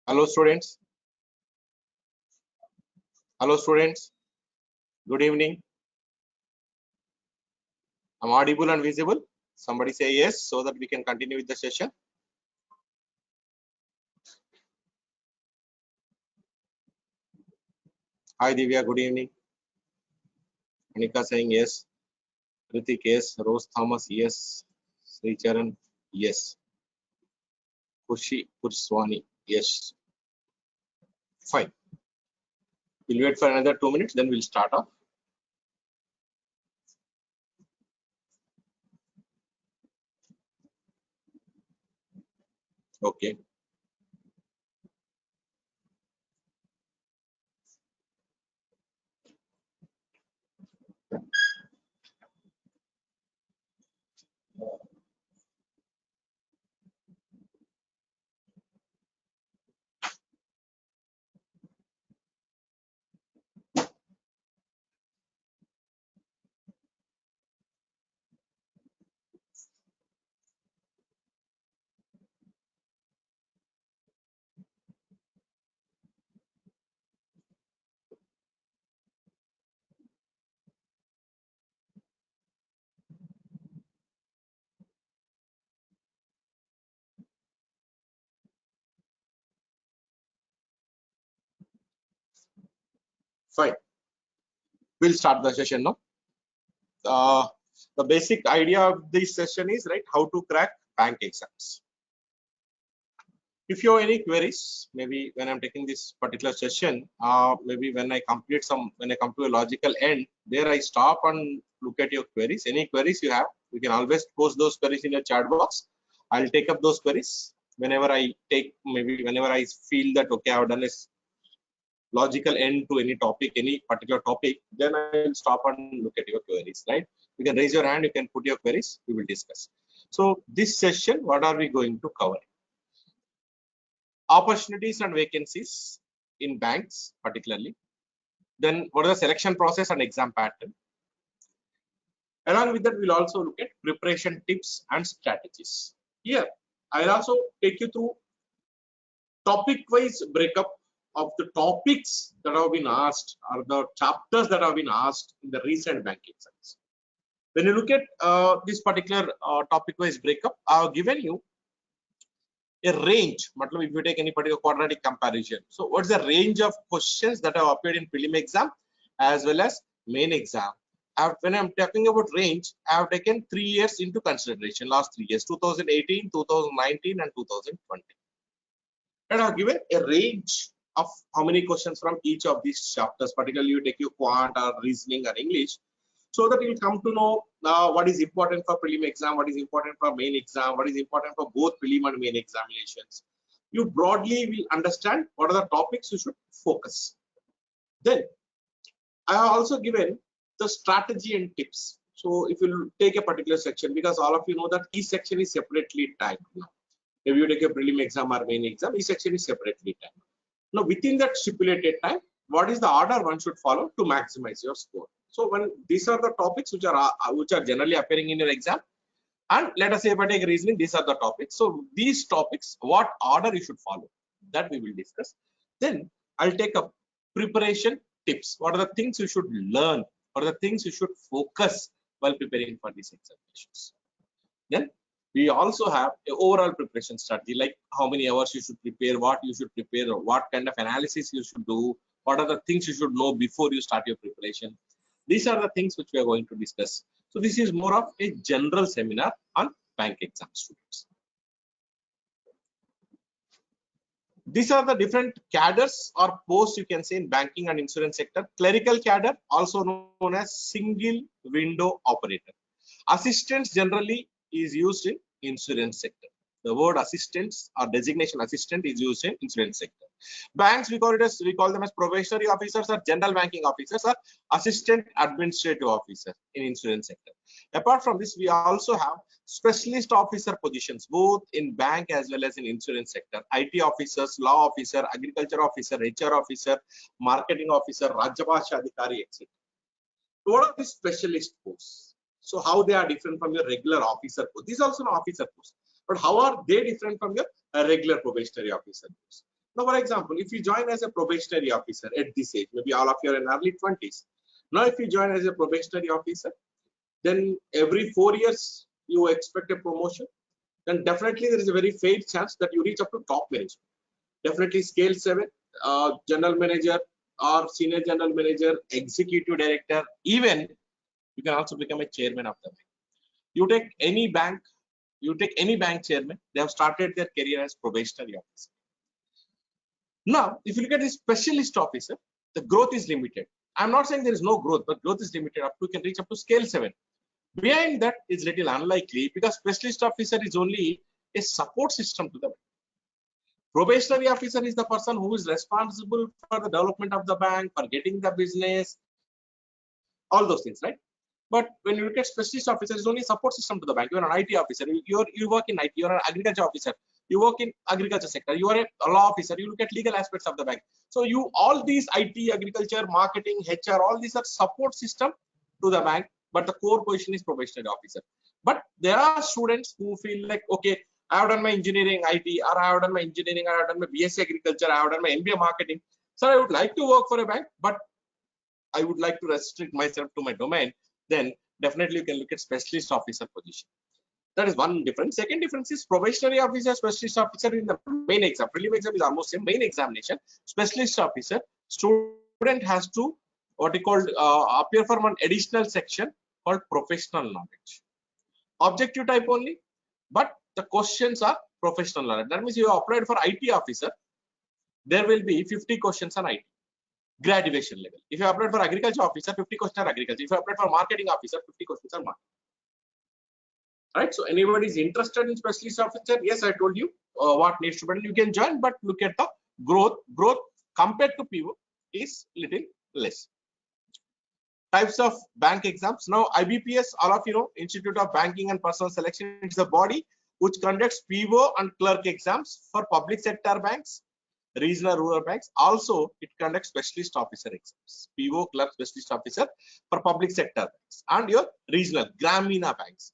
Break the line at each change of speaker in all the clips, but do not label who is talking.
Hello students. Hello students. Good evening. I'm audible and visible. Somebody say yes so that we can continue with the session. Hi Divya, good evening. Anika saying yes. Ritik yes. Rose Thomas yes. Sri Charan yes. Kushi Purswani yes. Fine. We'll wait for another 2 minutes, then we'll start off. Okay. Fine. We'll start the session now. The basic idea of this session is how to crack bank exams. If you have any queries, maybe when I'm taking this particular session, maybe when I come to a logical end, there I stop and look at your queries. Any queries you have, you can always post those queries in your chat box. I'll take up those queries whenever I feel that okay, I've done this logical end to any topic, any particular topic, then I will stop and look at your queries, right? You can raise your hand, you can put your queries, we will discuss. So this session, what are we going to cover? Opportunities and vacancies in banks particularly. Then what is the selection process and exam pattern? Along with that, we'll also look at preparation tips and strategies. Here, I'll also take you through topic-wise breakup of the topics that have been asked or the chapters that have been asked in the recent bank exams. When you look at this particular topic-wise breakup, I have given you a range. If you take any particular quadratic comparison, so what's the range of questions that have appeared in prelim exam as well as main exam? When I'm talking about range, I have taken 3 years into consideration, last 3 years, 2018, 2019 and 2020. And I've given a range of how many questions from each of these chapters, particularly you take your quant or reasoning or English, so that you'll come to know what is important for prelim exam, what is important for main exam, what is important for both prelim and main examinations. You broadly will understand what are the topics you should focus. Then I have also given the strategy and tips. So if you take a particular section, because all of you know that each section is separately tagged now. If you take a prelim exam or main exam, each section is separately tagged. Now within that stipulated time, what is the order one should follow to maximize your score? So when these are the topics which are generally appearing in your exam, and let us say if I take reasoning, these are the topics. So these topics, what order you should follow, that we will discuss. Then I'll take up preparation tips. What are the things you should learn? What are the things you should focus while preparing for these examinations? Then we also have an overall preparation strategy, like how many hours you should prepare, what you should prepare, or what kind of analysis you should do, what are the things you should know before you start your preparation. These are the things which we are going to discuss. So this is more of a general seminar on bank exam students. These are the different cadres or posts you can say in banking and insurance sector. Clerical cadre, also known as single window operator. Assistants generally is used in insurance sector. The word assistants or designation assistant is used in insurance sector. Banks, we call them as probationary officers or general banking officers or assistant administrative officer in insurance sector. Apart from this, we also have specialist officer positions both in bank as well as in insurance sector. IT officers, law officer, agriculture officer, HR officer, marketing officer, Rajabhasha Adhikari, etc. What are these specialist posts? So how they are different from your regular officer post? These are also an officer post, but how are they different from your regular probationary officer post? Now, for example, if you join as a probationary officer at this age, maybe all of you are in early 20s. Now, if you join as a probationary officer, then every 4 years you expect a promotion. Then definitely there is a very fair chance that you reach up to top management. Definitely scale 7, general manager or senior general manager, executive director, even you can also become a chairman of the bank. You take any bank chairman, they have started their career as probationary officer. Now, if you look at the specialist officer, the growth is limited. I'm not saying there is no growth, but growth is limited up to, you can reach up to scale 7. Behind that is little unlikely because specialist officer is only a support system to the bank. Probationary officer is the person who is responsible for the development of the bank, for getting the business, all those things, right? But when you look at specialist officer, it's only a support system to the bank. You're an IT officer, you work in IT, you're an agriculture officer, you work in agriculture sector, you are a law officer, you look at legal aspects of the bank. So all these IT, agriculture, marketing, HR, all these are support system to the bank, but the core position is probationary officer. But there are students who feel like, okay, I have done my engineering IT, or I have done my engineering, or I have done my BSc agriculture, I have done my MBA marketing. So I would like to work for a bank, but I would like to restrict myself to my domain. Then definitely you can look at specialist officer position. That is one difference. Second difference is probationary officer, specialist officer in the main exam. Prelim exam is almost same. Main examination, specialist officer, student has to what we call appear from an additional section called professional knowledge. Objective type only, but the questions are professional knowledge. That means you have applied for IT officer, there will be 50 questions on IT. Graduation level. If you apply for agriculture officer, 50 questions are agriculture. If you apply for marketing officer, 50 questions are marketing. Right. So anybody is interested in specialist officer, yes, I told you what needs to be done. You can join, but look at the growth. Growth compared to PO is little less. Types of bank exams. Now IBPS, all of you know, Institute of Banking and Personal Selection, is the body which conducts PO and clerk exams for public sector banks, regional rural banks. Also it conducts specialist officer exams, PO, clerk, specialist officer for public sector banks and your regional Gramina banks.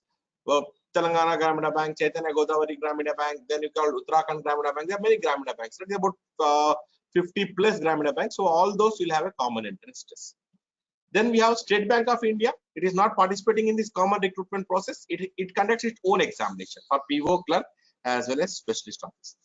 Telangana Gramina Bank, Chaitanya Godavari Gramina Bank, then you call Uttarakhand Gramina Bank. There are many Gramina banks. There are about 50 plus Gramina banks. So all those will have a common entrance test. Then we have State Bank of India. It is not participating in this common recruitment process. It conducts its own examination for PO, clerk as well as specialist officer.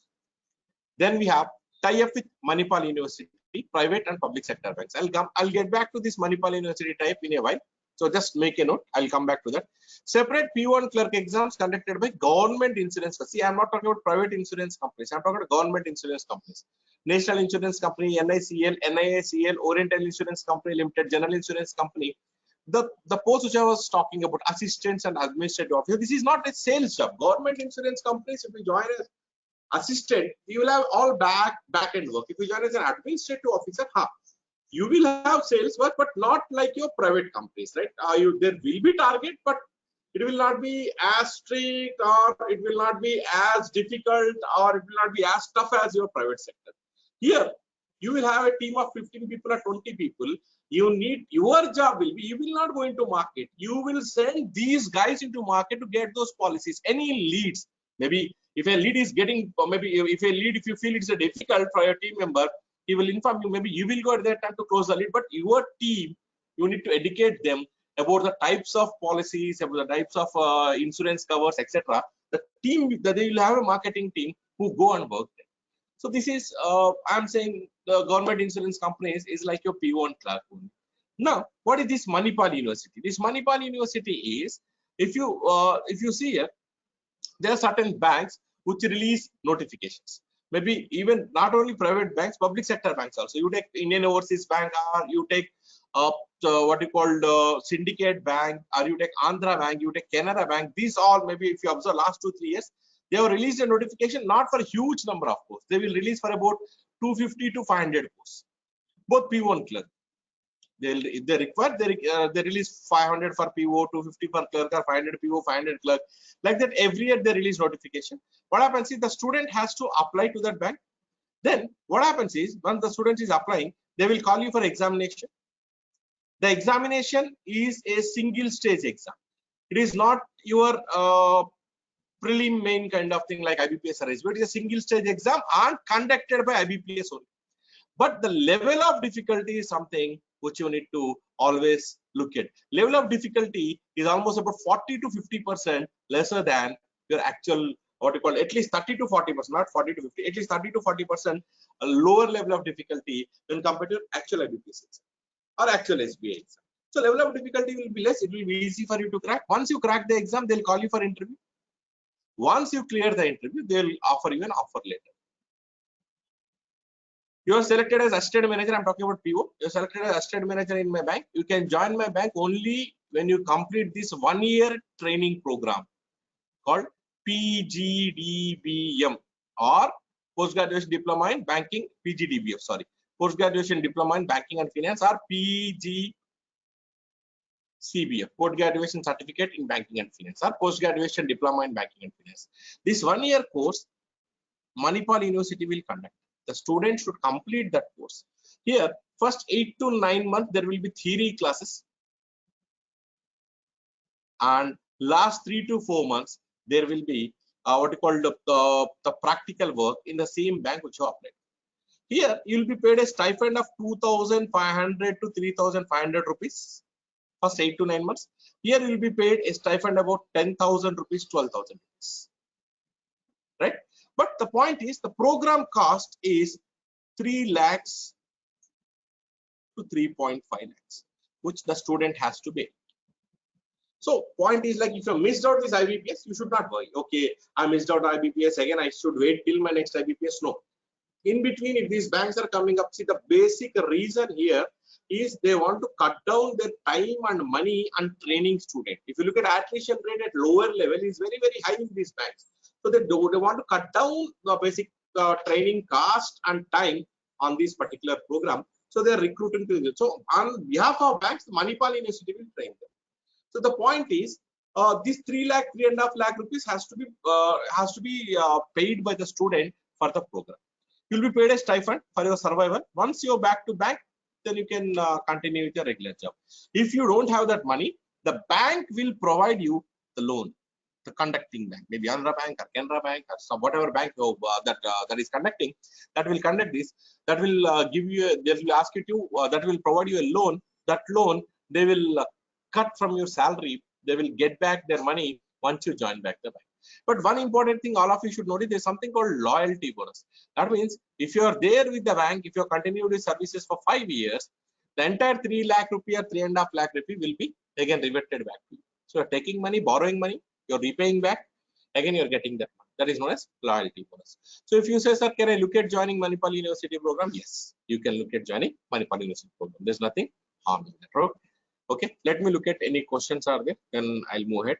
Then we have tie-up with Manipal University, private and public sector banks. I'll get back to this Manipal University type in a while. So just make a note. I'll come back to that. Separate PO and clerk exams conducted by government insurance. See, I'm not talking about private insurance companies. I'm talking about government insurance companies. National Insurance Company, NICL, NIACL, Oriental Insurance Company Limited, General Insurance Company. The post which I was talking about, assistants and administrative officer. This is not a sales job. Government insurance companies, if you join as assistant, you will have all back end work. If you join as an administrative officer, you will have sales work, but not like your private companies, right? There will be target, but it will not be as strict, or it will not be as difficult, or it will not be as tough as your private sector. Here, you will have a team of 15 people or 20 people. Your job will be, you will not go into market. You will send these guys into market to get those policies. Any leads, maybe if a lead is getting, maybe if you feel it's a difficult for your team member, he will inform you. Maybe you will go at that time to close the lead, but your team, you need to educate them about the types of policies, about the types of insurance covers, etc. The team, that they will have a marketing team who go and work there. So this is, I'm saying the government insurance companies is like your PO and clerk only. Now, what is this Manipal University? This Manipal University is, if you see here, there are certain banks which release notifications. Maybe even not only private banks, public sector banks also. You take Indian Overseas Bank, or you take what you call Syndicate Bank, or you take Andhra Bank, you take Canara Bank. These all, maybe if you observe last 2-3 years, they have released a notification not for a huge number of posts. They will release for about 250 to 500 posts, both PO and clerk. If they require, they release 500 for PO, 250 for clerk, or 500 PO, 500 clerk. Like that, every year they release notification. What happens is the student has to apply to that bank. Then what happens is, once the student is applying, they will call you for examination. The examination is a single stage exam. It is not your prelim main kind of thing like IBPS or SBI. It is a single stage exam and conducted by IBPS only. But the level of difficulty is something which you need to always look at. Level of difficulty is almost about 40 to 50% lesser than your actual, what you call, at least 30 to 40%, not 40 to 50, at least 30 to 40% a lower level of difficulty when compared to actual IBPS exam or actual SBI exam. So level of difficulty will be less. It will be easy for you to crack. Once you crack the exam, they'll call you for interview. Once you clear the interview, they'll offer you an offer letter. You are selected as assistant manager. I'm talking about PO. You're selected as assistant manager in my bank. You can join my bank only when you complete this 1-year training program called PGDBM or Postgraduation Diploma in Banking, PGDBF, sorry. Postgraduation Diploma in Banking and Finance or PGCBF, Postgraduation Certificate in Banking and Finance or Postgraduation Diploma in Banking and Finance. This 1-year course, Manipal University will conduct. The student should complete that course. Here, first 8 to 9 months, there will be theory classes. And last 3 to 4 months, there will be what you call the practical work in the same bank which you applied. Here, you will be paid a stipend of 2,500 to 3,500 rupees. First 8 to 9 months. Here, you will be paid a stipend about 10,000 rupees, 12,000 rupees. Right? But the point is, the program cost is 3 lakhs to 3.5 lakhs, which the student has to pay. So, point is like if you missed out this IBPS, you should not worry. Okay, I missed out IBPS again. I should wait till my next IBPS. No. In between, if these banks are coming up, see the basic reason here is they want to cut down their time and money on training student. If you look at attrition rate at lower level, is very, very high in these banks. So they want to cut down the basic training cost and time on this particular program. So they are recruiting to it. So on behalf of banks, Manipal University will train them. So the point is, this 3 lakh, 3.5 lakh rupees has to be paid by the student for the program. You'll be paid a stipend for your survival. Once you're back to bank, then you can continue with your regular job. If you don't have that money, the bank will provide you the loan. The conducting bank, maybe Andhra Bank or Canara Bank or some whatever bank that is conducting, that will conduct this, that will give you, they will ask you to, that will provide you a loan. That loan, they will cut from your salary. They will get back their money once you join back the bank. But one important thing all of you should notice, there's something called loyalty bonus. That means if you are there with the bank, if you continue with services for 5 years, the entire 3 lakh rupee or 3.5 lakh rupee will be again reverted back to you. So you're taking money, borrowing money, you're repaying back, again you're getting that money. That is known as loyalty bonus. So if you say, sir, can I look at joining Manipal University program? Yes, you can look at joining Manipal University program. There's nothing harm in that. Okay, let me look at any questions are there, then I'll move ahead.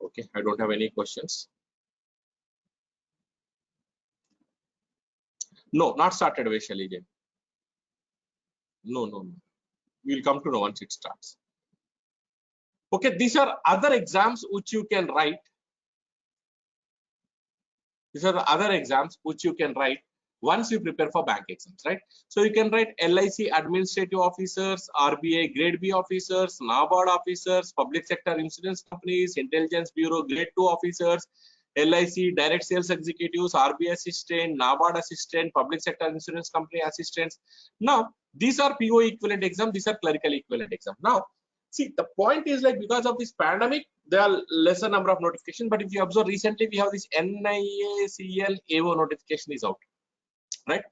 Okay, I don't have any questions. No, not started, Vaishali. No. We'll come to know once it starts. Okay, these are other exams which you can write. These are the other exams which you can write once you prepare for bank exams, right? So you can write LIC administrative officers, RBI grade B officers, NABARD officers, public sector insurance companies, intelligence bureau grade 2 officers, LIC direct sales executives, RBI assistant, NABARD assistant, public sector insurance company assistants. Now these are PO equivalent exam, these are clerical equivalent exam. Now see, the point is like because of this pandemic, there are lesser number of notifications. But if you observe recently, we have this NIACL AO notification is out, right?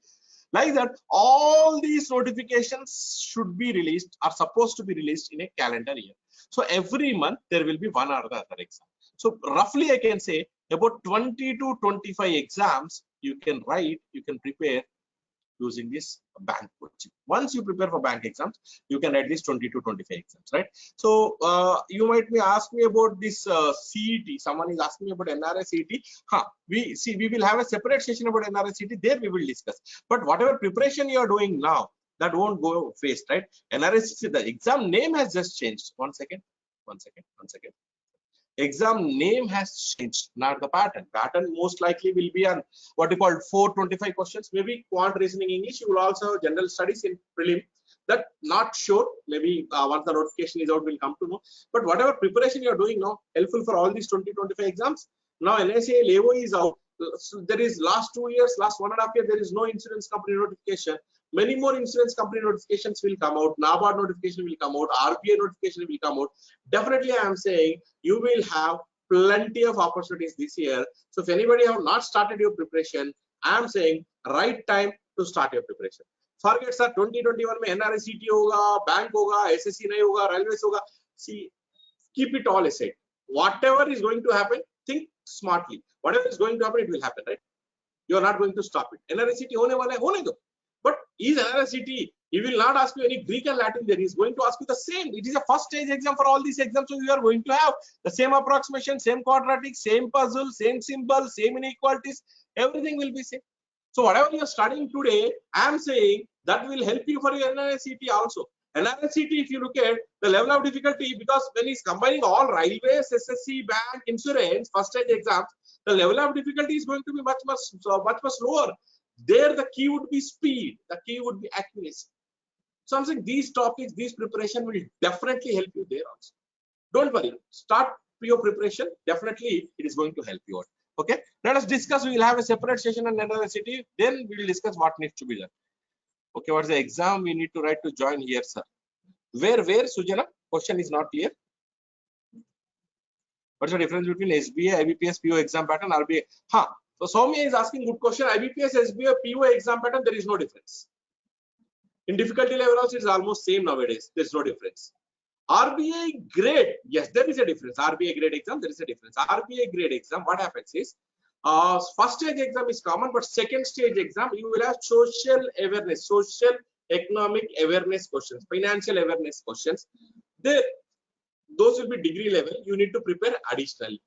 Like that, all these notifications should be released, are supposed to be released in a calendar year. So every month there will be one or the other exam. So roughly I can say about 20 to 25 exams you can write, you can prepare using this bank coaching. Once you prepare for bank exams, you can write these 20 to 25 exams, right? So you might be asking me about this CET. Someone is asking me about NRI CET. We will have a separate session about NRI CET. There we will discuss. But whatever preparation you are doing now, that won't go waste, right? NRI CET, the exam name has just changed. One second. Exam name has changed, not the pattern. Pattern most likely will be on what you call 425 questions, maybe quant reasoning English. You will also have general studies in prelim. That not sure. Maybe once the notification is out, we'll come to know. But whatever preparation you are doing now, helpful for all these 2025 exams. Now NSA LAO is out. So there is last 2 years, last 1.5 years, there is no insurance company notification. Many more insurance company notifications will come out. NABARD notification will come out. RBI notification will come out. Definitely, I am saying you will have plenty of opportunities this year. So if anybody have not started your preparation, I am saying right time to start your preparation. Forget sir, 2021 में NRCT होगा, bank होगा, SSC नहीं होगा, railways होगा. See, keep it all aside. Whatever is going to happen, think smartly. Whatever is going to happen, it will happen, right? You are not going to stop it. NRCT होने वाला है, होने दो. But is NRCT, he will not ask you any Greek and Latin there. He is going to ask you the same. It is a first stage exam for all these exams. So you are going to have the same approximation, same quadratic, same puzzle, same symbol, same inequalities. Everything will be same. So whatever you are studying today, I am saying that will help you for your NRCT also. NRCT, if you look at the level of difficulty, because when he's combining all railways, SSC, bank, insurance, first stage exams, the level of difficulty is going to be much lower. There, the key would be speed. The key would be accuracy. So I'm saying these topics, these preparation will definitely help you there also. Don't worry. Start your preparation. Definitely, it is going to help you out. Okay. Let us discuss. We will have a separate session on NRCT. Then we will discuss what needs to be done. Okay. What's the exam we need to write to join here, sir? Where, Sujana? Question is not clear. What's the difference between SBI, IBPS, PO exam pattern, RBI? So Soumya is asking good question. IBPS, SBI, PO exam pattern, there is no difference. In difficulty level also, it's almost same nowadays. There's no difference. RBI grade, yes, there is a difference. RBI grade exam, there is a difference. RBI grade exam, what happens is, first stage exam is common, but second stage exam, you will have social awareness, social economic awareness questions, financial awareness questions. Those will be degree level. You need to prepare additionally,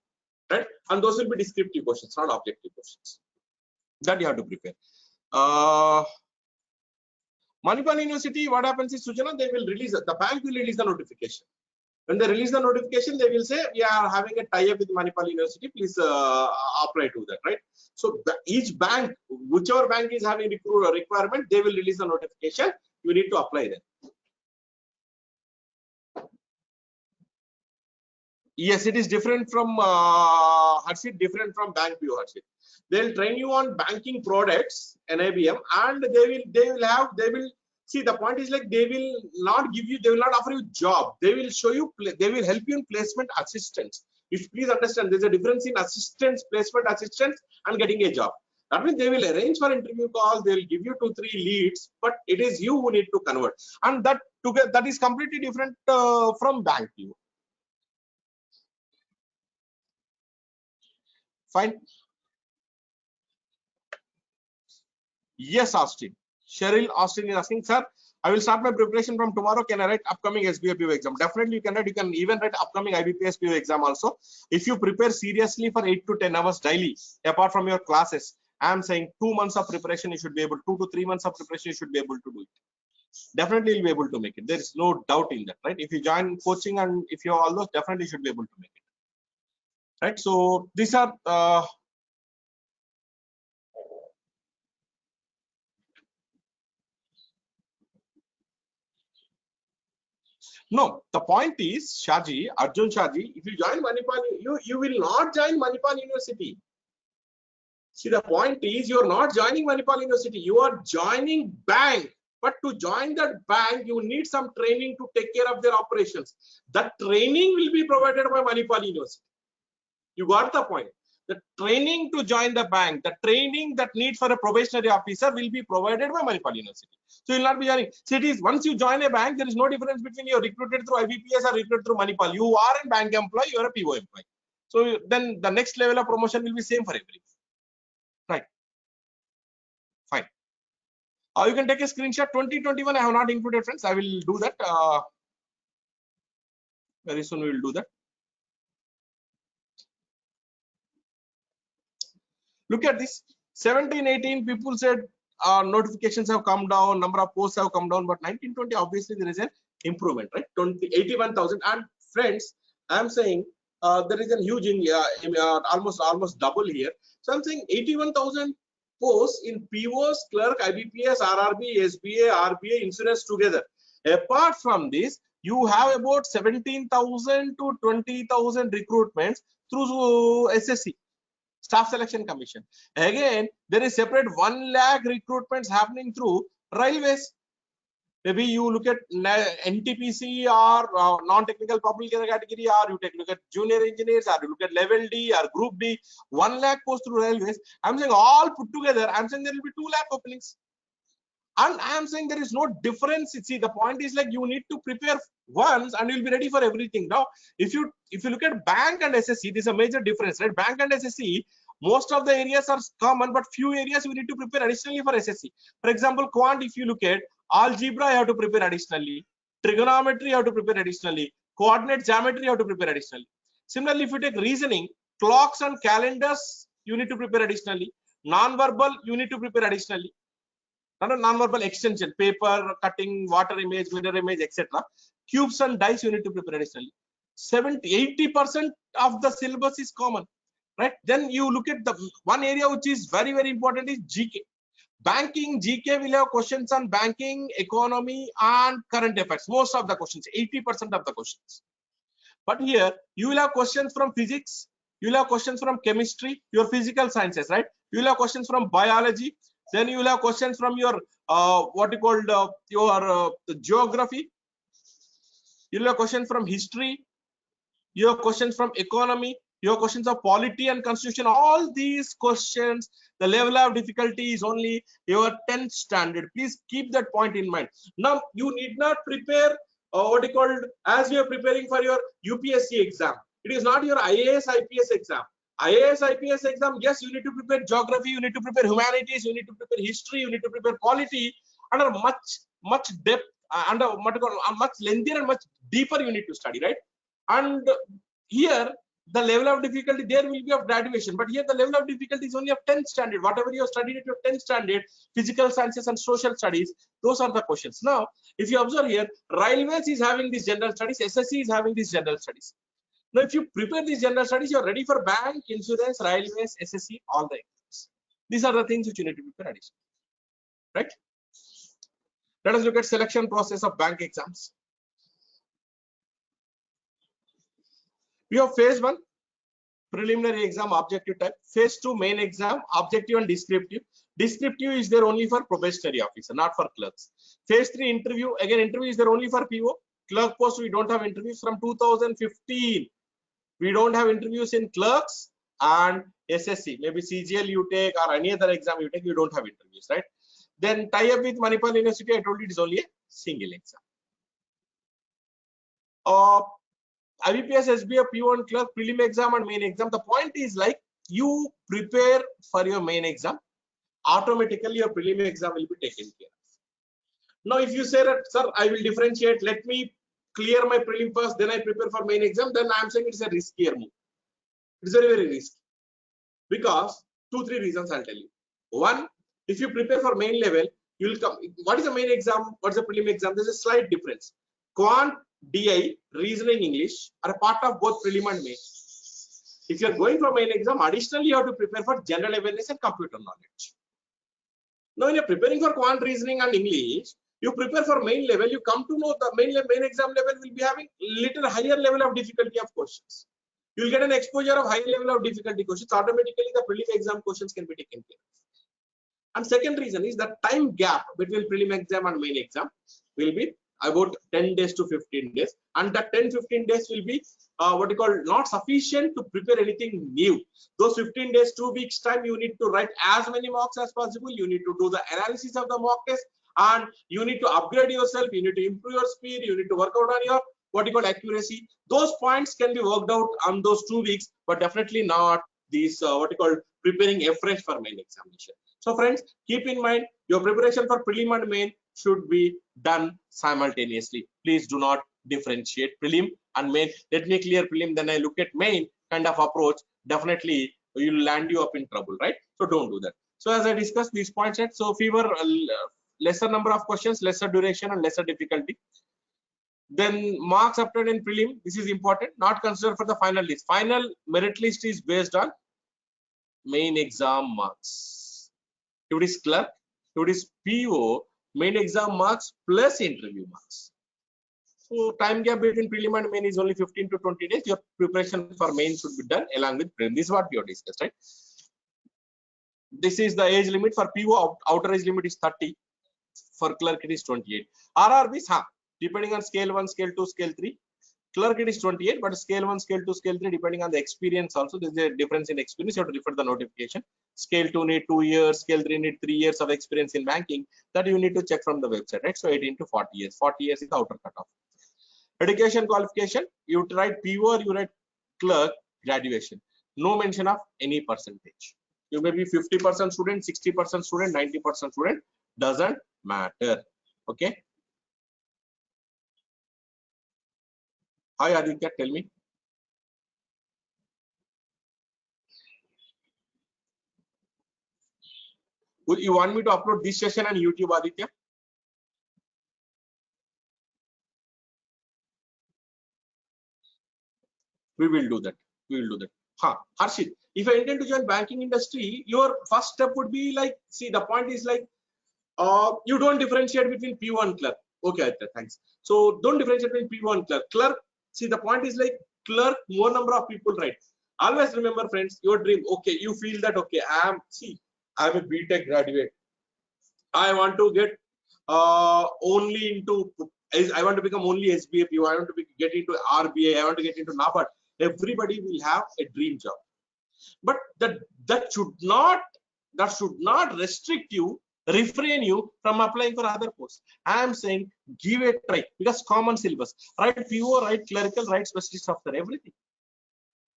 right? And those will be descriptive questions, not objective questions. That you have to prepare. Manipal University, what happens is, Sujana, they will release, the bank will release the notification. When they release the notification, they will say, we are having a tie-up with Manipal University, please apply to that, right? So each bank, whichever bank is having requirement, they will release the notification. You need to apply them. Yes, it is different from Harshit, different from bank PO, Harshit. They'll train you on banking products, NIBM, and they will see, the point is like, they will not offer you job. They will show you, they will help you in placement assistance. You should please understand, there's a difference in assistance, placement assistance, and getting a job. That means they will arrange for interview calls, they will give you 2-3 leads, but it is you who need to convert. And that is completely different from bank PO. Fine. Yes, Austin. Cheryl Austin is asking, sir, I will start my preparation from tomorrow. Can I write upcoming SBI PO exam? Definitely you can write. You can even write upcoming IBPS PO exam also. If you prepare seriously for 8 to 10 hours daily, apart from your classes, I am saying 2 months of preparation, you should be able, 2 to 3 months of preparation, you should be able to do it. Definitely you'll be able to make it. There is no doubt in that, right? If you join coaching and if you have all those, definitely you should be able to make it. Right? So these are no, the point is, Shaji, Arjun Shaji, if you join Manipal, you will not join Manipal University. See, the point is, you are not joining Manipal University, you are joining bank. But to join that bank, you need some training to take care of their operations. That training will be provided by Manipal University. You got the point. The training to join the bank, the training that needs for a probationary officer will be provided by Manipal University. So you will not be joining. So it is, once you join a bank, there is no difference between you are recruited through IBPS or recruited through Manipal. You are a bank employee, you are a PO employee. So then the next level of promotion will be same for everyone. Right. Fine. You can take a screenshot. 2021, I have not included, friends. I will do that. Very soon we will do that. Look at this. 17-18 people said notifications have come down, number of posts have come down, but 19-20 obviously there is an improvement, right? 81,000. And friends, I am saying there is a huge almost double here. So I'm saying 81,000 posts in POs, Clerk, IBPS, RRB, SBA, RBA, insurance together. Apart from this, you have about 17,000 to 20,000 recruitments through SSC, Staff Selection Commission. Again, there is separate 1 lakh recruitments happening through railways. Maybe you look at NTPC or non-technical public category, or you look at junior engineers, or you look at level D or group D, 1 lakh posts through railways. I'm saying all put together, I'm saying there will be 2 lakh openings. And I am saying there is no difference. See, the point is like you need to prepare once and you'll be ready for everything. Now, if you look at bank and SSC, there's a major difference, right? Bank and SSC, most of the areas are common, but few areas you need to prepare additionally for SSC. For example, quant, if you look at algebra, you have to prepare additionally. Trigonometry, you have to prepare additionally. Coordinate geometry, you have to prepare additionally. Similarly, if you take reasoning, clocks and calendars, you need to prepare additionally. Non-verbal, you need to prepare additionally. Non-verbal extension, paper, cutting, water image, mirror image, etc. Cubes and dice, you need to prepare additionally. 70-80% of the syllabus is common, right? Then you look at the one area which is very, very important is GK. Banking, GK will have questions on banking, economy, and current affairs. Most of the questions, 80% of the questions. But here, you will have questions from physics, you will have questions from chemistry, your physical sciences, right? You will have questions from biology. Then you will have questions from your geography. You will have questions from history. You have questions from economy. You have questions of polity and constitution. All these questions, the level of difficulty is only your 10th standard. Please keep that point in mind. Now you need not prepare as you are preparing for your UPSC exam. It is not your IAS IPS exam. IAS IPS exam, yes, you need to prepare geography, you need to prepare humanities, you need to prepare history, you need to prepare polity under much depth, under much lengthier and much deeper you need to study, right? And here the level of difficulty there will be of graduation, but here the level of difficulty is only of 10th standard. Whatever you have studied at your 10th standard, physical sciences and social studies, those are the questions. Now, if you observe here, railways is having these general studies, SSC is having these general studies. Now, if you prepare these general studies, you're ready for bank, insurance, railways, SSC, all the exams. These are the things which you need to prepare additionally, right? Let us look at selection process of bank exams. We have phase 1, preliminary exam, objective type. Phase 2, main exam, objective and descriptive. Descriptive is there only for probationary officer, not for clerks. Phase 3, interview. Again, interview is there only for PO. Clerk post, we don't have interviews from 2015. We don't have interviews in clerks and SSC. Maybe CGL you take or any other exam you take, you don't have interviews, right? Then tie up with Manipal University, I told you it is only a single exam. IBPS, SBI, PO and clerk, prelim exam and main exam. The point is like you prepare for your main exam, automatically your prelim exam will be taken care of. Now, if you say that, sir, I will differentiate, let me clear my prelim first, then I prepare for main exam, then I am saying it's a riskier move. It's very, very risky. Because 2-3 reasons I'll tell you. One, if you prepare for main level, you will come. What is the main exam? What is the prelim exam? There's a slight difference. Quant, DI, reasoning, English are a part of both prelim and main. If you are going for main exam, additionally you have to prepare for general awareness and computer knowledge. Now, when you're preparing for quant, reasoning and English, you prepare for main level, you come to know the main exam level will be having little higher level of difficulty of questions. You will get an exposure of higher level of difficulty questions. Automatically, the prelim exam questions can be taken care of. And second reason is the time gap between prelim exam and main exam will be about 10 days to 15 days. And that 10-15 days will be not sufficient to prepare anything new. Those 15 days, 2 weeks time, you need to write as many mocks as possible. You need to do the analysis of the mock test, and you need to upgrade yourself. You need to improve your speed. You need to work out on your accuracy. Those points can be worked out on those 2 weeks, but definitely not these preparing afresh for main examination. So friends, keep in mind your preparation for prelim and main should be done simultaneously. Please do not differentiate prelim and main. Let me clear prelim, then I look at main kind of approach. Definitely will land you up in trouble, right? So don't do that. So as I discussed these points, so fewer lesser number of questions, lesser duration and lesser difficulty. Then marks obtained in prelim, this is important, not considered for the final list. Final merit list is based on main exam marks. If it is clerk, if it is PO, main exam marks plus interview marks. So time gap between prelim and main is only 15 to 20 days. Your preparation for main should be done along with prelim. This is what we have discussed, right? This is the age limit for PO. Outer age limit is 30. For clerk it is 28. RRBs, depending on scale 1, scale 2, scale 3. Clerk it is 28, but scale 1, scale 2, scale 3, depending on the experience also, there is a difference in experience. You have to refer the notification. Scale 2 need 2 years, scale 3 need 3 years of experience in banking. That you need to check from the website, right? So 18 to 40 years. 40 years is the outer cutoff. Education qualification, you write PO or you write clerk, graduation. No mention of any percentage. You may be 50% student, 60% student, 90% student, doesn't matter. Okay. Hi Aditya, tell me. Would you want me to upload this session on YouTube, Aditya? We will do that. We will do that. Harshit, if I intend to join banking industry, your first step would be like, see, the point is like, you don't differentiate between PO and clerk. Okay, Aditya, thanks. So don't differentiate between PO and clerk. Clerk, see, the point is like clerk, more number of people, right? Always remember, friends, your dream. Okay, you feel that, okay, I'm a BTech graduate. I want to get only into, I want to become only SBI PO. I want to get into RBI. I want to get into NABARD. Everybody will have a dream job, but that should not restrict you, refrain you from applying for other posts. I am saying give it a try, because common syllabus, write PO, write clerical, write specialist software, everything.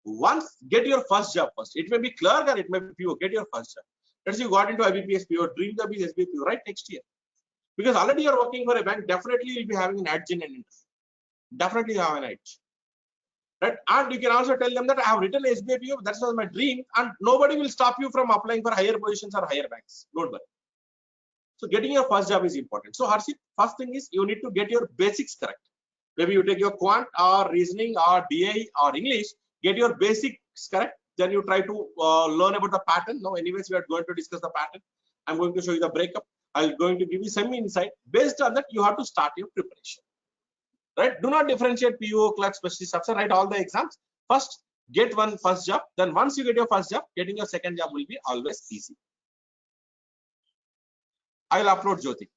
Once get your first job first. It may be clerk or it may be PO. Get your first job. Let's say you got into IBPS PO, dream job is SBI PO, right? Next year, because already you're working for a bank, definitely you'll be having an edge in an interview. Definitely you have an edge. Right? And you can also tell them that I have written SBI PO, that's not my dream, and nobody will stop you from applying for higher positions or higher banks. Don't worry. So getting your first job is important. So Harshit, first thing is you need to get your basics correct. Maybe you take your quant or reasoning or DI or English, get your basics correct. Then you try to learn about the pattern. Now, anyways, we are going to discuss the pattern. I'm going to show you the breakup. I'm going to give you some insight. Based on that, you have to start your preparation. Right? Do not differentiate PO, clerk, specialist officer. Write all the exams. First, get one first job. Then once you get your first job, getting your second job will be always easy. I will upload Jyoti.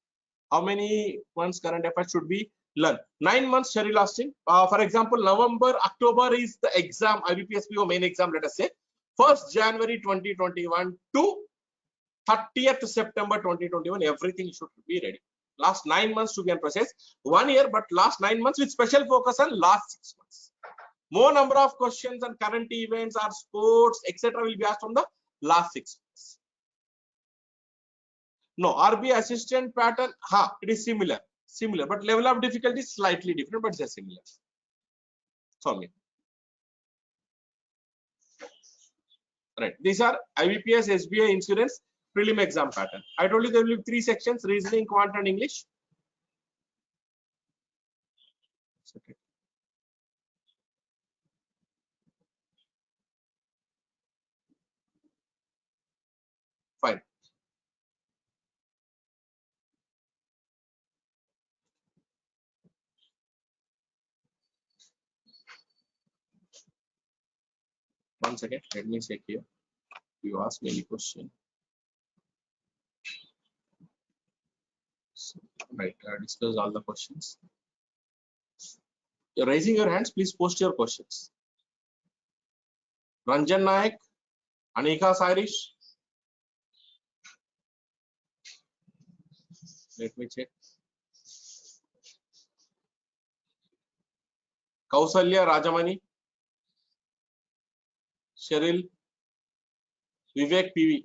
How many months current affairs should be learned? 9 months Sherry lasting. For example, November, October is the exam, IBPS PO main exam, let us say. 1st January 2021 to 30th September 2021, everything should be ready. Last 9 months to be in process. 1 year, but last 9 months with special focus on last 6 months. More number of questions and current events or sports, etc. will be asked from the last 6 months. No, RB assistant pattern, it is similar, but level of difficulty is slightly different, but it's similar. Sorry. Right. These are IBPS, SBI, insurance, prelim exam pattern. I told you there will be 3 sections: reasoning, quant, and English. Okay. Fine. One second, let me check here. You ask me any question. So, right, I discussed all the questions. You're raising your hands, please post your questions. Ranjan Naik, Anika Sairish. Let me check. Kausalya Rajamani, Cheryl, Vivek PV.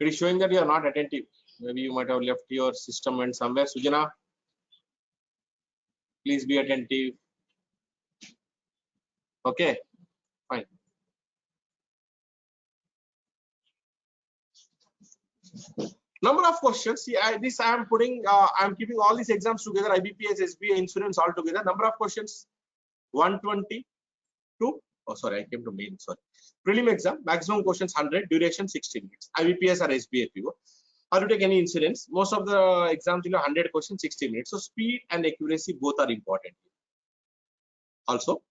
It is showing that you are not attentive. Maybe you might have left your system and somewhere. Sujana, please be attentive. Okay, fine. Number of questions. See, I am putting. I'm keeping all these exams together. IBPS, SBI, insurance all together. Number of questions: 122. Oh, sorry, I came to main. Sorry. Prelim exam, maximum questions 100, duration 60 minutes. IBPS or SBI PO. or you take any insurance, most of the exams will have 100 questions, 60 minutes. So speed and accuracy both are important. Also,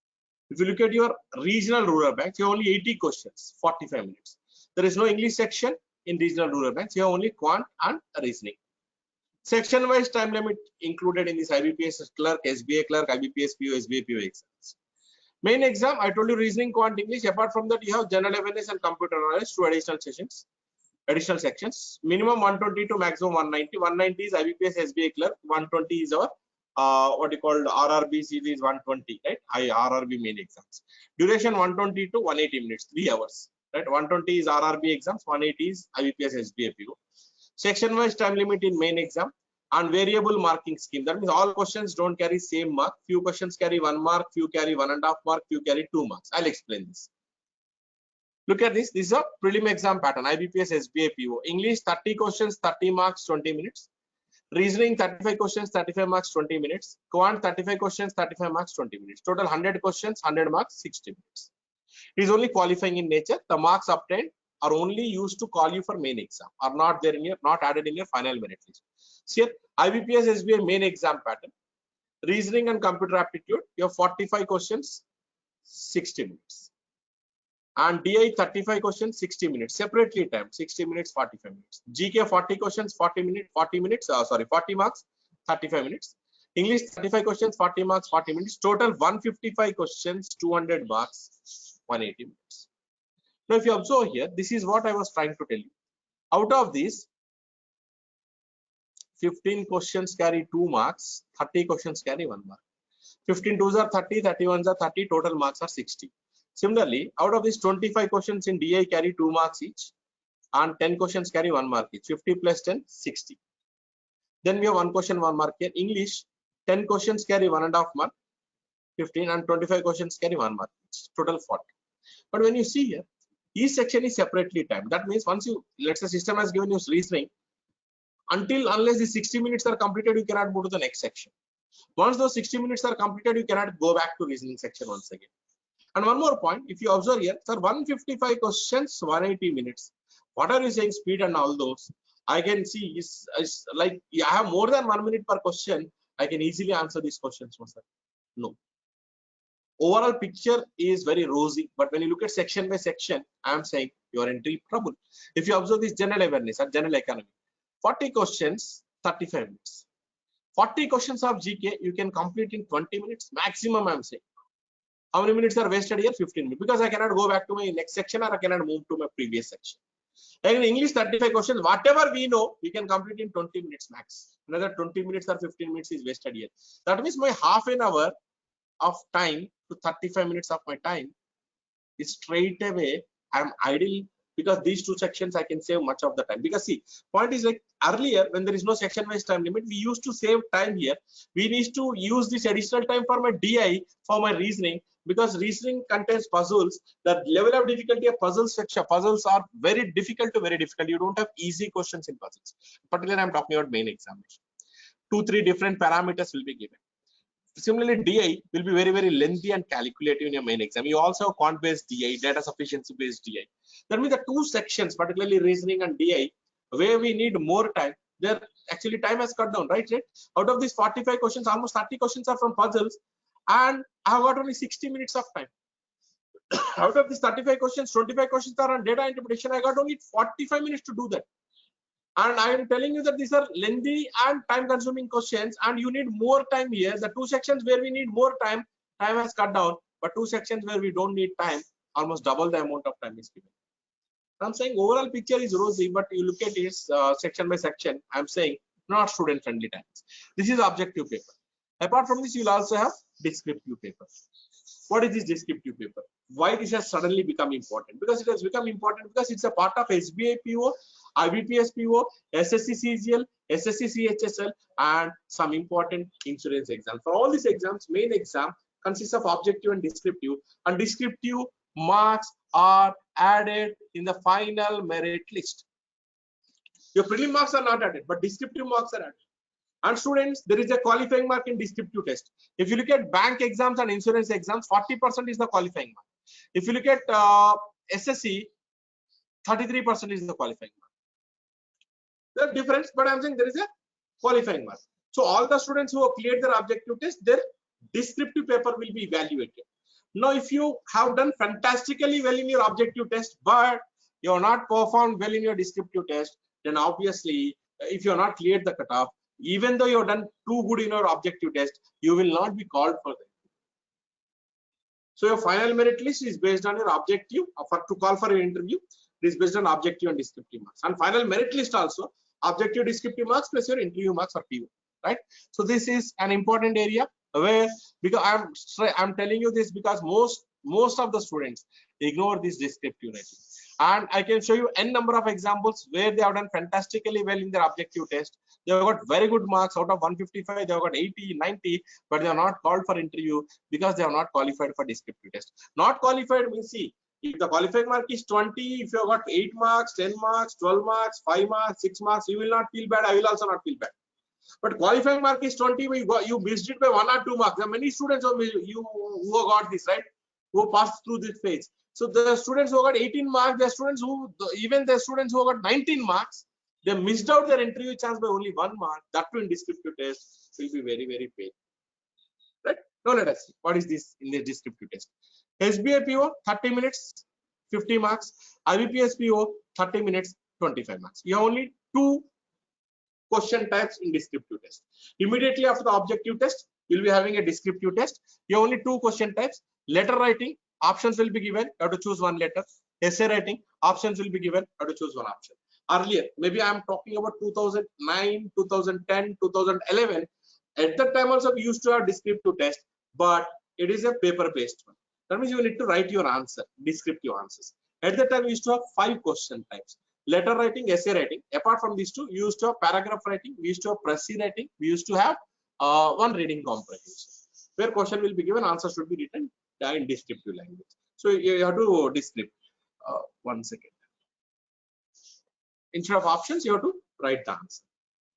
if you look at your regional rural banks, you have only 80 questions, 45 minutes. There is no English section in regional rural banks. You have only quant and reasoning. Section-wise time limit included in this IBPS clerk, SBI clerk, IBPS PO, SBI PO exams. Main exam, I told you reasoning, quant, English. Apart from that, you have general awareness and computer knowledge, 2 additional sessions, additional sections. Minimum 120 to maximum 190. 190 is IBPS SBI clerk. 120 is our what you call RRB series 120, right? RRB main exams. Duration 120 to 180 minutes, 3 hours, right? 120 is RRB exams, 180 is IBPS SBI PO. Section-wise time limit in main exam and variable marking scheme. That means all questions don't carry same mark. Few questions carry 1 mark, few carry 1.5 mark, few carry 2 marks. I'll explain this. Look at this. This is a prelim exam pattern. IBPS SBI PO. English 30 questions, 30 marks, 20 minutes. Reasoning 35 questions, 35 marks, 20 minutes. Quant 35 questions, 35 marks, 20 minutes. Total 100 questions, 100 marks, 60 minutes. It is only qualifying in nature. The marks obtained are only used to call you for main exam, are not there in your, not added in your final merit list. So here IBPS SBI main exam pattern. Reasoning and computer aptitude, you have 45 questions, 60 minutes. And DI 35 questions, 60 minutes. Separately timed, 60 minutes, 45 minutes. GK 40 questions, 40 minutes, 40 marks, 35 minutes. English 35 questions, 40 marks, 40 minutes. Total 155 questions, 200 marks, 180 minutes. Now, if you observe here, this is what I was trying to tell you. Out of these, 15 questions carry 2 marks, 30 questions carry 1 mark. 15 twos are 30, 31s are 30, total marks are 60. Similarly, out of these 25 questions in DI carry 2 marks each, and 10 questions carry 1 mark each. 50 plus 10, 60. Then we have 1 question, 1 mark here. English, 10 questions carry 1.5 mark, 15, and 25 questions carry 1 mark each. Total 40. But when you see here, each section is separately timed. That means once you, let's say system has given you reasoning, unless the 60 minutes are completed, you cannot move to the next section. Once those 60 minutes are completed, you cannot go back to reasoning section once again. And one more point, if you observe here, sir, 155 questions, 180 minutes. What are you saying, speed and all those? I can see is like I have more than 1 minute per question. I can easily answer these questions, sir. No. Overall picture is very rosy, but when you look at section by section, I am saying you are in deep trouble. If you observe this general awareness or general economy, 40 questions, 35 minutes. 40 questions of GK you can complete in 20 minutes maximum. I am saying. How many minutes are wasted here? 15 minutes, because I cannot go back to my next section or I cannot move to my previous section. And in English, 35 questions, whatever we know, we can complete in 20 minutes max. Another 20 minutes or 15 minutes is wasted here. That means my half an hour of time to 35 minutes of my time is straight away I'm idle, because these 2 sections I can save much of the time. Because see, point is like earlier when there is no section wise time limit, we used to save time here. We need to use this additional time for my DI, for my reasoning, because reasoning contains puzzles. The level of difficulty of puzzles are very difficult to very difficult. You don't have easy questions in puzzles. Particularly I'm talking about main examination. 2-3 different parameters will be given. Similarly, DI will be very, very lengthy and calculative in your main exam. You also have quant-based DI, data sufficiency-based DI. That means the 2 sections, particularly reasoning and DI, where we need more time, there actually time has cut down, right? Out of these 45 questions, almost 30 questions are from puzzles, and I have got only 60 minutes of time. Out of these 35 questions, 25 questions are on data interpretation. I got only 45 minutes to do that. And I am telling you that these are lengthy and time consuming questions, and you need more time here. The 2 sections where we need more time, time has cut down, but 2 sections where we don't need time, almost double the amount of time is given. I'm saying overall picture is rosy, but you look at this section by section, I'm saying not student friendly times. This is objective paper. Apart from this, you'll also have descriptive paper. What is this descriptive paper? Why this has suddenly become important? Because it has become important because it's a part of SBI PO, IBPS PO, SSC CGL, SSC CHSL, and some important insurance exams. For all these exams, main exam consists of objective and descriptive marks are added in the final merit list. Your prelim marks are not added, but descriptive marks are added. And students, there is a qualifying mark in descriptive test. If you look at bank exams and insurance exams, 40% is the qualifying mark. If you look at SSC, 33% is the qualifying mark. The difference, but I'm saying there is a qualifying mark. So all the students who have cleared their objective test, their descriptive paper will be evaluated. Now, if you have done fantastically well in your objective test, but you have not performed well in your descriptive test, then obviously, if you have not cleared the cutoff, even though you have done too good in your objective test, you will not be called for them. So your final merit list is based on your objective to call for an interview. It is based on objective and descriptive marks. And final merit list also objective, descriptive marks plus your interview marks or PO, right? So this is an important area where, because I'm telling you this because most of the students ignore this descriptive writing. And I can show you n number of examples where they have done fantastically well in their objective test. They have got very good marks out of 155. They have got 80, 90, but they are not called for interview because they are not qualified for descriptive test. Not qualified means, see, if the qualifying mark is 20, if you have got 8 marks, 10 marks, 12 marks, 5 marks, 6 marks, you will not feel bad. I will also not feel bad. But qualifying mark is 20, you missed it by 1 or 2 marks. There are many students who got this, right? Who passed through this phase. So the students who got 18 marks, the students who, even the students who got 19 marks, they missed out their interview chance by only 1 mark. That too in descriptive test will be very, very painful. Right? Now let us see what is this in the descriptive test. SBI PO 30 minutes, 50 marks. IBPS PO 30 minutes, 25 marks. You have only 2 question types in descriptive test. Immediately after the objective test, you'll be having a descriptive test. You have only 2 question types. Letter writing, options will be given. You have to choose 1 letter. Essay writing, options will be given. You have to choose 1 option. Earlier, maybe I'm talking about 2009, 2010, 2011. At that time also we used to have descriptive test, but it is a paper-based one. That means you need to write your answer, descriptive answers. At that time we used to have 5 question types. Letter writing, essay writing. Apart from these 2, we used to have paragraph writing, we used to have précis writing, we used to have 1 reading comprehension, where question will be given, answer should be written in descriptive language. So you have to describe. 1 second. Instead of options, you have to write the answer.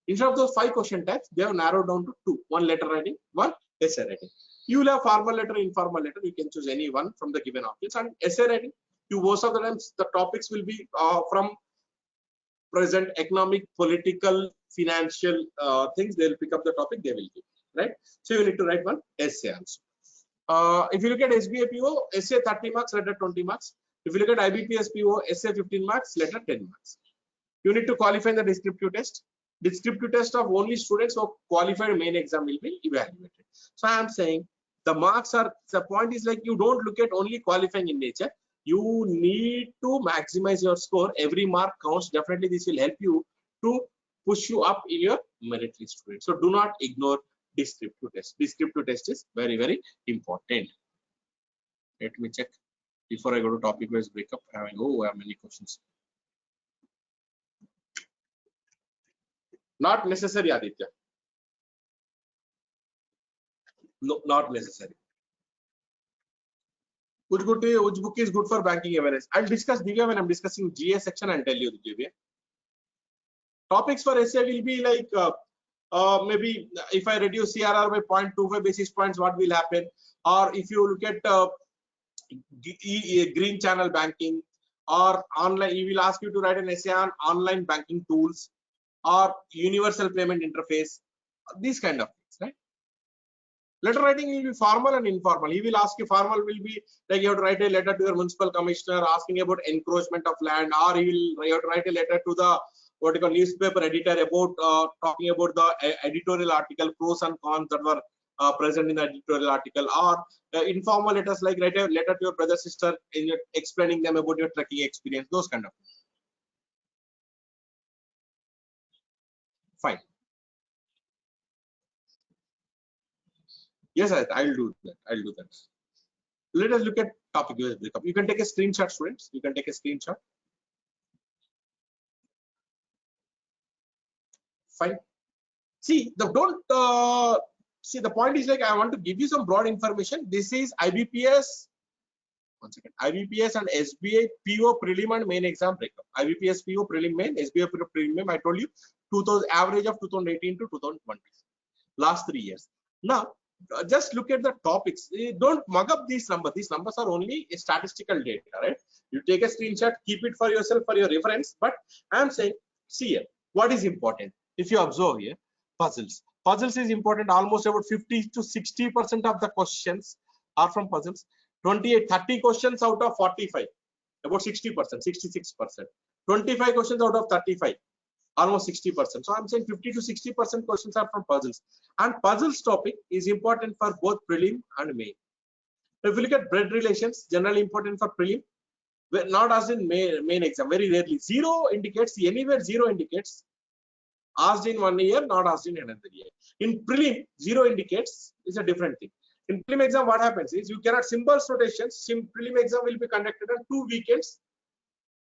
Instead of those 5 question types, they have narrowed down to 2. 1 letter writing, 1 essay writing. You will have formal letter, informal letter. You can choose any one from the given options. And essay writing, most of the times the topics will be from present economic, political, financial things. They will pick up the topic, they will give, right? So you need to write 1 essay answer. If you look at SBI PO, essay 30 marks, letter 20 marks. If you look at IBPS PO, essay 15 marks, letter 10 marks. You need to qualify the descriptive test. Descriptive test of only students who qualified main exam will be evaluated. So I am saying the marks are, the point is like you don't look at only qualifying in nature. You need to maximize your score. Every mark counts. Definitely this will help you to push you up in your merit list, students. So do not ignore descriptive test. Descriptive test is very, very important. Let me check before I go to topic wise breakup. I have many questions. Not necessary, Aditya. No, not necessary. Which book is good for banking awareness? I'll discuss Divya when I'm discussing GA section. I'll tell you, Divya. Topics for essay will be like maybe if I reduce CRR by 0.25 basis points, what will happen? Or if you look at green channel banking or online, he will ask you to write an essay on online banking tools or universal payment interface, these kind of things, right? Letter writing will be formal and informal. He will ask you, formal will be like you have to write a letter to your municipal commissioner asking about encroachment of land, or you have to write a letter to the what you call newspaper editor about talking about the editorial article, pros and cons that were present in the editorial article, or informal letters like write a letter to your brother, sister, explaining them about your trekking experience, those kind of things. Fine. Yes, I'll do that. I'll do that. Let us look at topic US breakup. You can take a screenshot, students. You can take a screenshot. Fine. See, the point is like I want to give you some broad information. This is IBPS. 1 second. IBPS and SBI PO prelim and main exam breakup. IBPS PO prelim main, SBI PO prelim main. I told you 2000 average of 2018 to 2020. Last 3 years. Now, just look at the topics. Don't mug up these numbers. These numbers are only a statistical data, right? You take a screenshot, keep it for yourself for your reference. But I am saying, see here, What is important? If you observe here, puzzles. Puzzles is important. Almost about 50 to 60% of the questions are from puzzles. 30 questions out of 45, about 60%, 66%. 25 questions out of 35, almost 60%. So I'm saying 50 to 60% questions are from puzzles. And puzzles topic is important for both prelim and main. If you look at blood relations, generally important for prelim, not as in main exam, very rarely. Zero indicates, anywhere zero indicates asked in 1 year, not asked in another year. In prelim, zero indicates is a different thing. In prelim exam, what happens is you cannot symbols rotations. Prelim exam will be conducted on 2 weekends.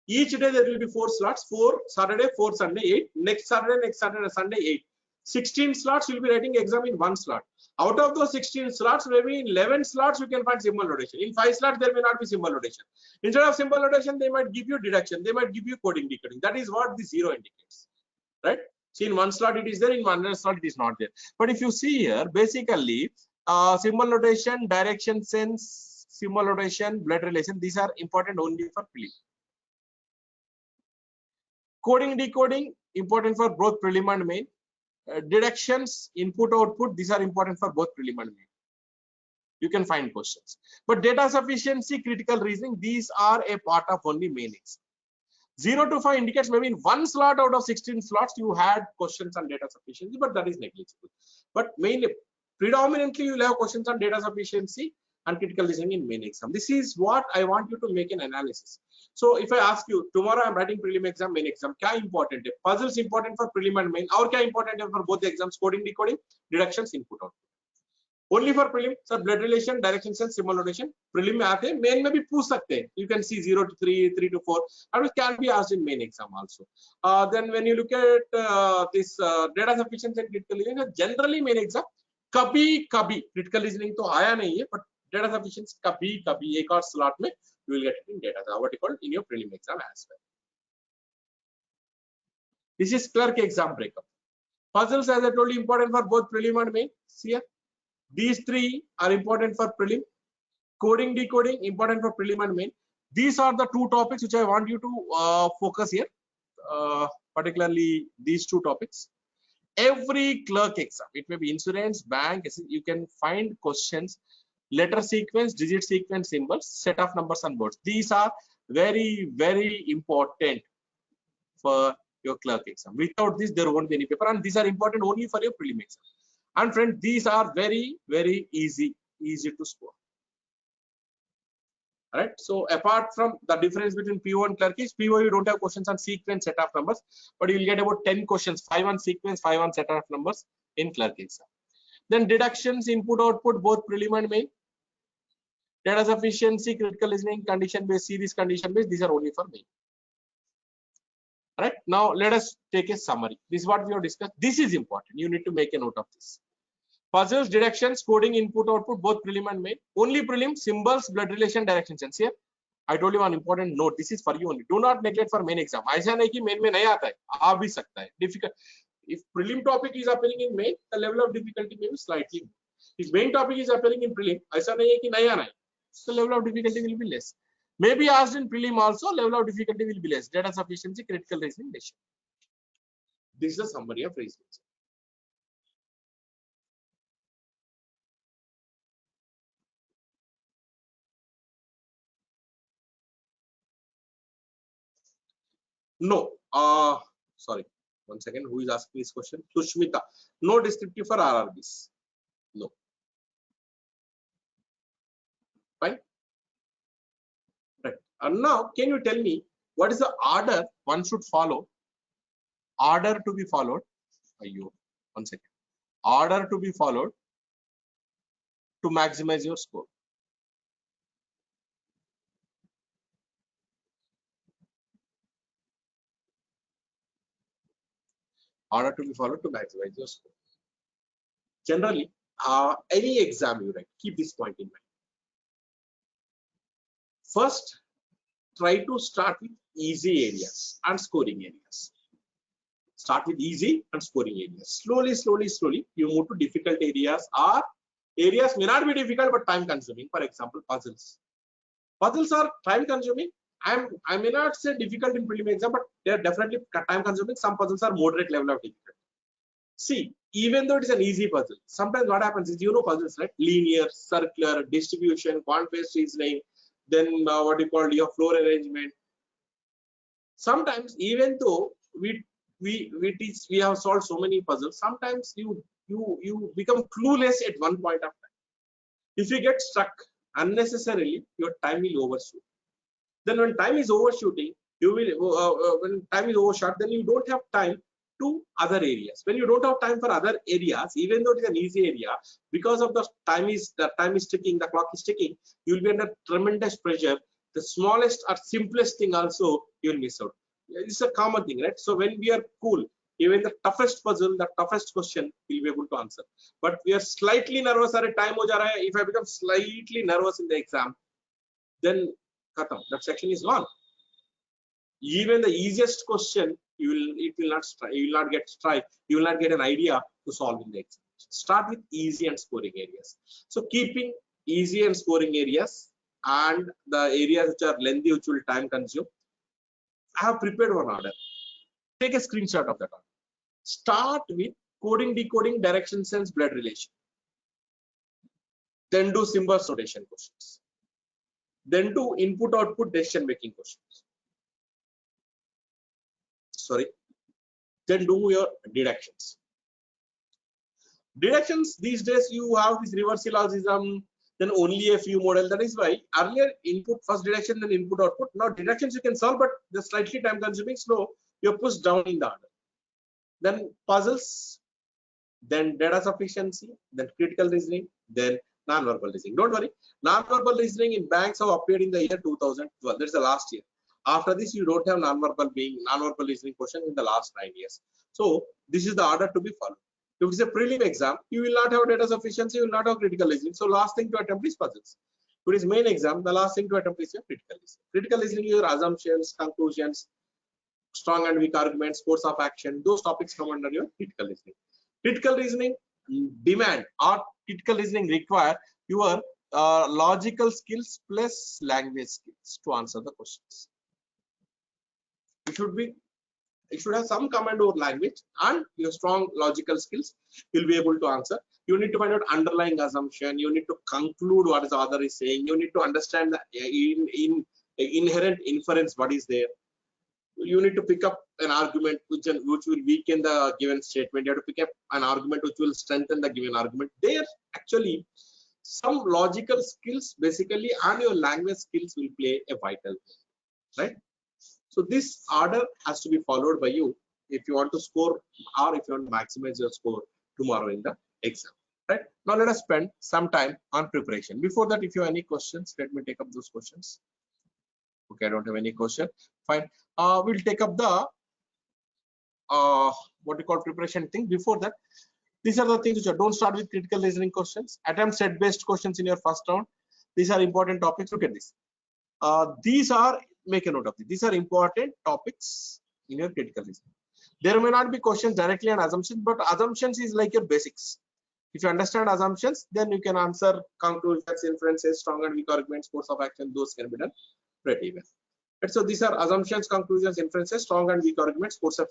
Each day there will be 4 slots, 4 Saturday, 4 Sunday, 8. Next Saturday, Sunday, 8. 16 slots you will be writing exam in 1 slot. Out of those 16 slots, maybe in 11 slots you can find symbol rotation. In 5 slots there may not be symbol rotation. Instead of symbol rotation, they might give you deduction. They might give you coding decoding. That is what the zero indicates, right? See, in 1 slot it is there, in 1 slot it is not there. But if you see here, basically symbol notation, direction sense, symbol notation, blood relation, these are important only for prelim. Coding decoding important for both prelim and main. Deductions, input output, these are important for both prelim and main. You can find questions. But data sufficiency, critical reasoning, these are a part of only main exam. 0 to 5 indicates maybe in 1 slot out of 16 slots you had questions on data sufficiency, but that is negligible. But mainly, predominantly you will have questions on data sufficiency and critical reasoning in main exam. This is what I want you to make an analysis. So if I ask you, tomorrow I'm writing prelim exam, main exam, kya important hai? Puzzles important for prelim and main, or kya important hai for both the exams? Coding, decoding, deductions, input, output. Only for prelim, sir, blood relation, direction sense, symbol notation. Prelim में आते हैं, main में भी पूछ सकते हैं. You can see 0 to 3, 3 to 4, and it can be asked in main exam also. Then when you look at this data sufficiency and critical reasoning, generally main exam कभी critical reasoning तो आया नहीं है, but data sufficiency कभी एक और slot में you will get it in data, what you call in your prelim exam as well. This is clerk exam breakup. Puzzles, as I told you, important for both prelim and main. See here. These 3 are important for prelim. Coding, decoding, important for prelim and main. These are the 2 topics which I want you to focus here, particularly these 2 topics. Every clerk exam, it may be insurance, bank, you can find questions, letter sequence, digit sequence, symbols, set of numbers and words. These are very, very important for your clerk exam. Without this, there won't be any paper, and these are important only for your prelim exam. And friends, these are very, very easy to score. All right. So apart from the difference between PO and clerk is, PO you don't have questions on sequence, set of numbers, but you will get about 10 questions, 5 on sequence, 5 on set of numbers in clerk exam. Then deductions, input, output, both prelim and main. Data sufficiency, critical reasoning, condition based, series condition based, these are only for main. All right. Now let us take a summary. This is what we have discussed. This is important. You need to make a note of this. Puzzles, deductions, coding, input, output, both prelim and main. Only prelim, symbols, blood relation, direction sense. Here, I told you one important note. This is for you only. Do not neglect for main exam. ऐसा नहीं कि main में नहीं आता है, आ भी सकता है. Difficult. If prelim topic is appearing in main, the level of difficulty may be slightly more. If main topic is appearing in prelim, ऐसा नहीं है कि नहीं आना है, the level of difficulty will be less. Maybe asked in prelim also, level of difficulty will be less. Data sufficiency, critical reasoning, ratio. This is a summary of reasoning. No, sorry, one second. Who is asking this question? Sushmita. No descriptive for RRBs. No. Fine. Right. And now, can you tell me what is the order one should follow? Order to be followed. One second. Order to be followed to maximize your score. Order to be followed to maximize your score. Generally, any exam you write, keep this point in mind. First, try to start with easy areas and scoring areas. Start with easy and scoring areas. Slowly, you move to difficult areas, or areas may not be difficult but time consuming. For example, puzzles. Puzzles are time consuming I may not say difficult in preliminary exam, but they are definitely time consuming. Some puzzles are moderate level of difficulty. See, even though it is an easy puzzle, sometimes what happens is, you know, puzzles, right? Linear, circular, distribution, quant-based reasoning, then what you call your floor arrangement. Sometimes, even though we have solved so many puzzles, sometimes you become clueless at one point of time. If you get stuck unnecessarily, your time will overshoot. Then when time is overshooting, you will when time is overshot, then you don't have time to other areas. When you don't have time for other areas, even though it is an easy area, because of the time is ticking, the clock is ticking, you will be under tremendous pressure. The smallest or simplest thing also you will miss out. It's a common thing, right? So when we are cool, even the toughest puzzle, the toughest question, we'll be able to answer. But we are slightly nervous. Time ho ja raha hai. If I become slightly nervous in the exam, then khatam, that section is gone. Even the easiest question, you will not get strike. You will not get an idea to solve in the exam. Start with easy and scoring areas. So keeping easy and scoring areas and the areas which are lengthy, which will time consume, I have prepared one order. Take a screenshot of that order. Start with coding, decoding, direction sense, blood relation. Then do symbols notation questions. Then do input output decision making questions. Sorry. Then do your deductions. Deductions these days you have this reverse syllogism, then only a few model. That is why earlier input first deduction, then input output. Now deductions you can solve, but they're slightly time consuming, slow. You're pushed down in the order. Then puzzles, then data sufficiency, then critical reasoning, then non-verbal reasoning. Don't worry, non-verbal reasoning in banks have appeared in the year 2012. That's the last year. After this, you don't have non-verbal reasoning question in the last 9 years. So this is the order to be followed. If it's a prelim exam, you will not have data sufficiency, you will not have critical reasoning. So last thing to attempt is puzzles. If it is main exam, the last thing to attempt is your critical reasoning. Critical reasoning, your assumptions, conclusions, strong and weak arguments, course of action, those topics come under your critical reasoning. Critical reasoning demand or critical reasoning require your logical skills plus language skills to answer the questions. It should have some command over language and your strong logical skills. You'll be able to answer. You need to find out underlying assumption. You need to conclude what the author is saying. You need to understand the inherent inference what is there. You need to pick up an argument which will weaken the given statement. You have to pick up an argument which will strengthen the given argument. There actually some logical skills basically and your language skills will play a vital role, right? So this order has to be followed by you if you want to score or if you want to maximize your score tomorrow in the exam, right? Now let us spend some time on preparation. Before that, if you have any questions, let me take up those questions. Okay, I don't have any question. Fine. We'll take up the what you call preparation thing. Before that, these are the things which are, don't start with critical reasoning questions. Attempt set based questions in your first round. These are important topics. Look at this. These are, make a note of this. These are important topics in your critical reasoning. There may not be questions directly on assumptions, but assumptions is like your basics. If you understand assumptions, then you can answer conclusions, inferences, strong and weak arguments, course of action. Those can be done pretty well. Right, so these are assumptions, conclusions, inferences, strong and weak arguments, course of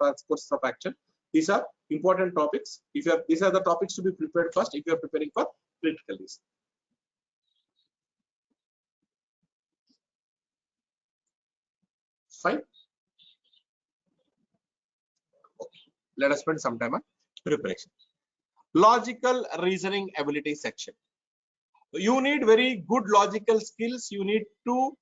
action. These are important topics. If you are, these are the topics to be prepared first if you are preparing for critical reasoning. Fine. Okay. Let us spend some time on preparation. Logical reasoning ability section. You need very good logical skills. You need to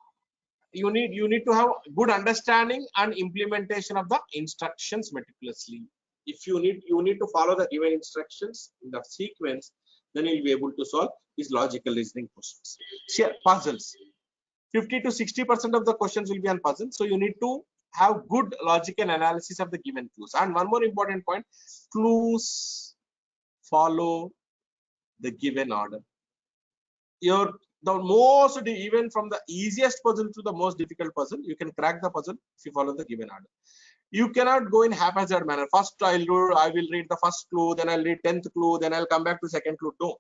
have good understanding and implementation of the instructions meticulously. If you need to follow the given instructions in the sequence, then you'll be able to solve these logical reasoning questions. Here, puzzles. 50 to 60% of the questions will be on puzzles. So you need to have good logical analysis of the given clues. And one more important point, clues follow the given order. Even from the easiest puzzle to the most difficult puzzle, you can crack the puzzle if you follow the given order. You cannot go in haphazard manner. First I will read the first clue, then I'll read 10th clue, then I'll come back to second clue. No.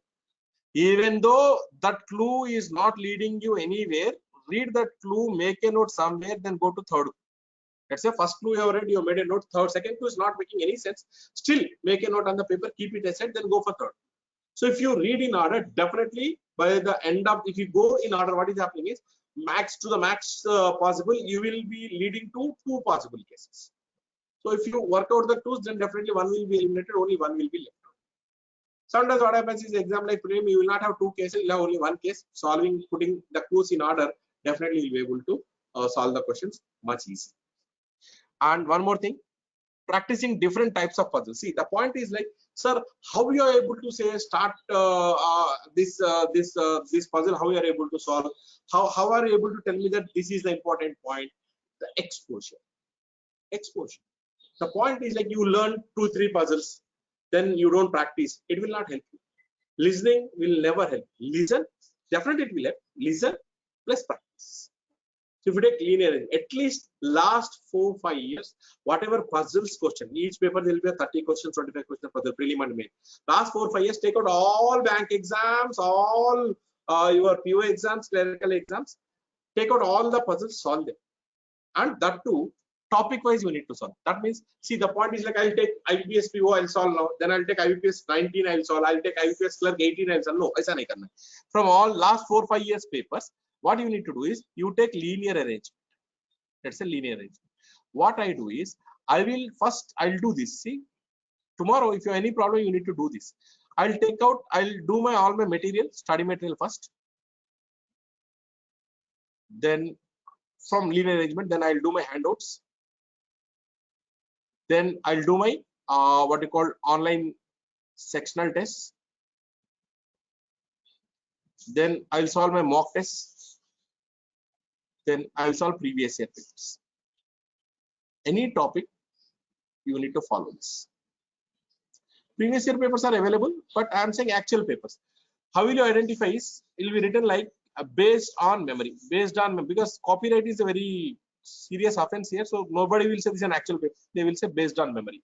Even though that clue is not leading you anywhere, read that clue, make a note somewhere, then go to third. Let's say first clue you have read, you made a note. Second clue is not making any sense. Still make a note on the paper, keep it aside, then go for third. So if you read in order, definitely by the end of, if you go in order, what is happening is max to the max possible, you will be leading to 2 possible cases. So if you work out the 2s, then definitely 1 will be eliminated, only 1 will be left. Sometimes what happens is exam like today, you will not have 2 cases, you will have only 1 case. Solving, putting the clues in order, definitely you will be able to solve the questions much easier. And one more thing, practicing different types of puzzles. See, the point is like, sir, how you are able to say start this puzzle? How you are able to solve? How are you able to tell me that this is the important point? The exposure. Exposure. The point is like you learn 2-3 puzzles, then you don't practice. It will not help you. Listening will never help. Listen, definitely it will help. Listen plus practice. So if you take linear, at least last 4-5 years, whatever puzzles question, each paper there will be a 30 questions, 25 questions for the prelim and main. Last 4-5 years, take out all bank exams, all your PO exams, clerical exams, take out all the puzzles, solve them. And that too, topic wise you need to solve. That means, see, the point is like, I'll take IBPS PO, I'll solve now, then I'll take IBPS 19, I'll solve, I'll take IBPS Clerk 18, I'll solve. No, aisa nahi karna. From all last 4-5 years papers, what you need to do is you take linear arrangement. Let's say linear arrangement. What I do is I'll do this. See, tomorrow if you have any problem, you need to do this. I'll do all my material, study material first. Then from linear arrangement, then I'll do my handouts. Then I'll do my what you call online sectional tests. Then I'll solve my mock tests. Then I'll solve previous year papers. Any topic, you need to follow this. Previous year papers are available, but I'm saying actual papers. How will you identify? It will be written like based on memory, because copyright is a very serious offense here. So nobody will say this is an actual paper. They will say based on memory.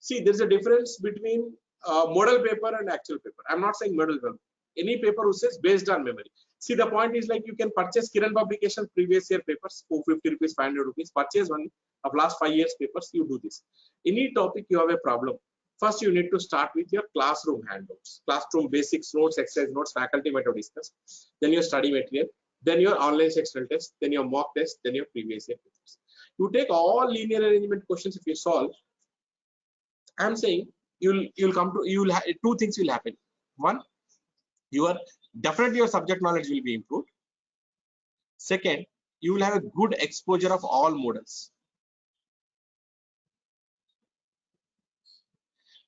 See, there's a difference between model paper and actual paper. I'm not saying model paper. Any paper who says based on memory. See, the point is like you can purchase Kiran publication previous year papers, 450 rupees, 500 rupees, purchase one of last 5 years papers, you do this. Any topic you have a problem, first you need to start with your classroom handouts, classroom basics notes, exercise notes, faculty method discuss, then your study material, then your online sectional test, then your mock test, then your previous year papers. You take all linear arrangement questions if you solve, I'm saying you'll come to, 2 things will happen. One, definitely your subject knowledge will be improved. Second, you will have a good exposure of all models.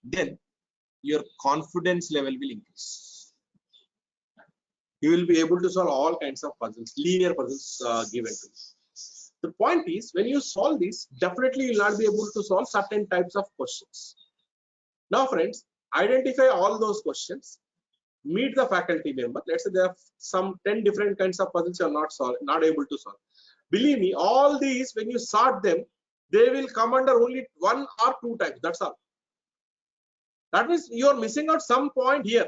Then your confidence level will increase. You will be able to solve all kinds of puzzles, linear puzzles given to you. The point is, when you solve this, definitely you will not be able to solve certain types of questions. Now, friends, identify all those questions. Meet the faculty member. Let's say there are some 10 different kinds of puzzles you are not able to solve. Believe me, all these, when you sort them, they will come under only 1 or 2 types. That's all. That means you are missing out some point here.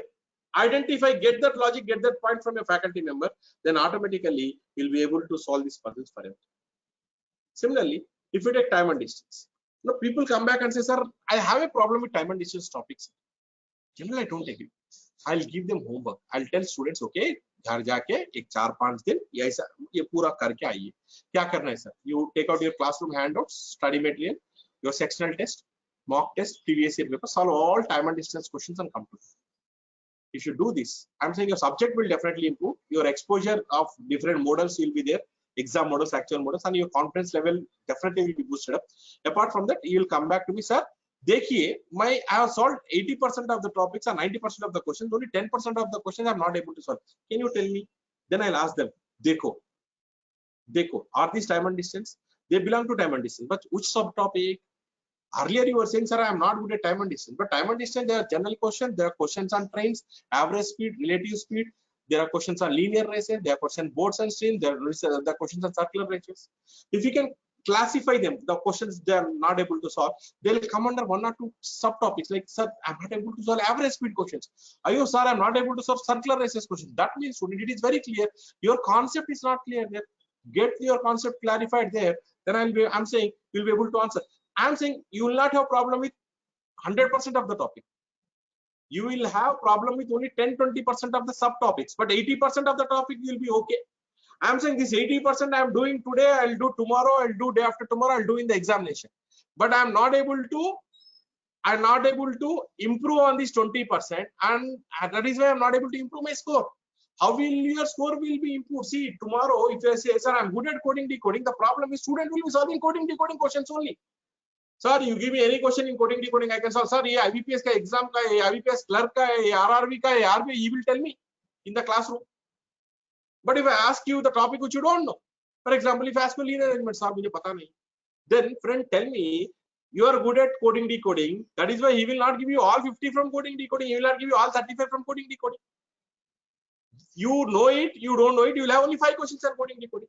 Identify, get that logic, get that point from your faculty member. Then automatically you'll be able to solve these puzzles forever. Similarly, if you take time and distance, people come back and say, sir, I have a problem with time and distance topics. Generally, I don't take it. I'll give them homework. I'll tell students, okay, घर जाके एक 4-5 दिन ये पूरा करके आइए. क्या करना है sir? You take out your classroom handouts, study material, your sectional test, mock test, previous year paper, solve all time and distance questions and come to it. If you do this, I'm saying your subject will definitely improve. Your exposure of different models will be there, exam models, actual models, and your confidence level definitely will be boosted up. Apart from that, you will come back to me, sir. देखिए, I have solved 80% of the topics and 90% of the questions. Only 10% of the questions I'm not able to solve. Can you tell me? Then I'll ask them. देखो, are these time and distance? They belong to time and distance. But which subtopic? Earlier you were saying, sir, I am not good at time and distance. But time and distance, there are general questions. There are questions on trains, average speed, relative speed. There are questions on linear races. There are questions on boats and streams. There are questions on circular races. If you can classify them, the questions they are not able to solve. They'll come under one or two subtopics like, sir, I'm not able to solve average speed questions. Ayo, sir, I'm not able to solve circular races questions. That means, student, it is very clear. Your concept is not clear there. Get your concept clarified there. Then I'm saying you'll be able to answer. I'm saying you will not have problem with 100% of the topic. You will have problem with only 10-20% of the subtopics, but 80% of the topic will be okay. I'm saying this 80% I'm doing today, I'll do tomorrow, I'll do day after tomorrow, I'll do in the examination. But I'm not able to improve on this 20%, and that is why I'm not able to improve my score. How will your score will be improved? See, tomorrow if I say, sir, I'm good at coding decoding, the problem is student will be solving coding decoding questions only. Sir, you give me any question in coding decoding, I can solve. Sir, ये IBPS का exam का, IBPS clerk का, RRB का, RRB, he will tell me in the classroom. But if I ask you the topic which you don't know, for example, if I ask you linear arrangement, sir, मुझे पता नहीं. Then friend, tell me you are good at coding decoding. That is why he will not give you all 50 from coding decoding. He will not give you all 35 from coding decoding. You know it, you don't know it. You will have only 5 questions on coding decoding.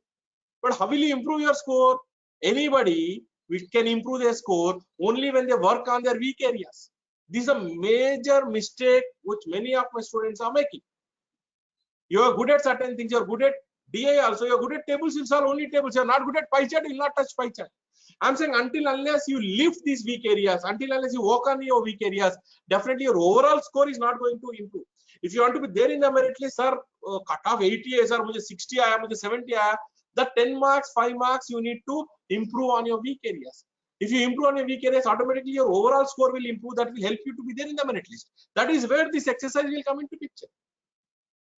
But how will you improve your score? Anybody which can improve their score only when they work on their weak areas. This is a major mistake which many of my students are making. You are good at certain things. You are good at DI also. You are good at tables. You solve only tables. You are not good at pie chart. You will not touch pie chart. I'm saying until unless you lift these weak areas, until unless you work on your weak areas, definitely your overall score is not going to improve. If you want to be there in the merit list, sir, cut off 80 है, sir, मुझे 60 आया, मुझे 70 आया. The 10 marks, 5 marks, you need to improve on your weak areas. If you improve on your weak areas, automatically your overall score will improve. That will help you to be there in the merit list. That is where this exercise will come into picture.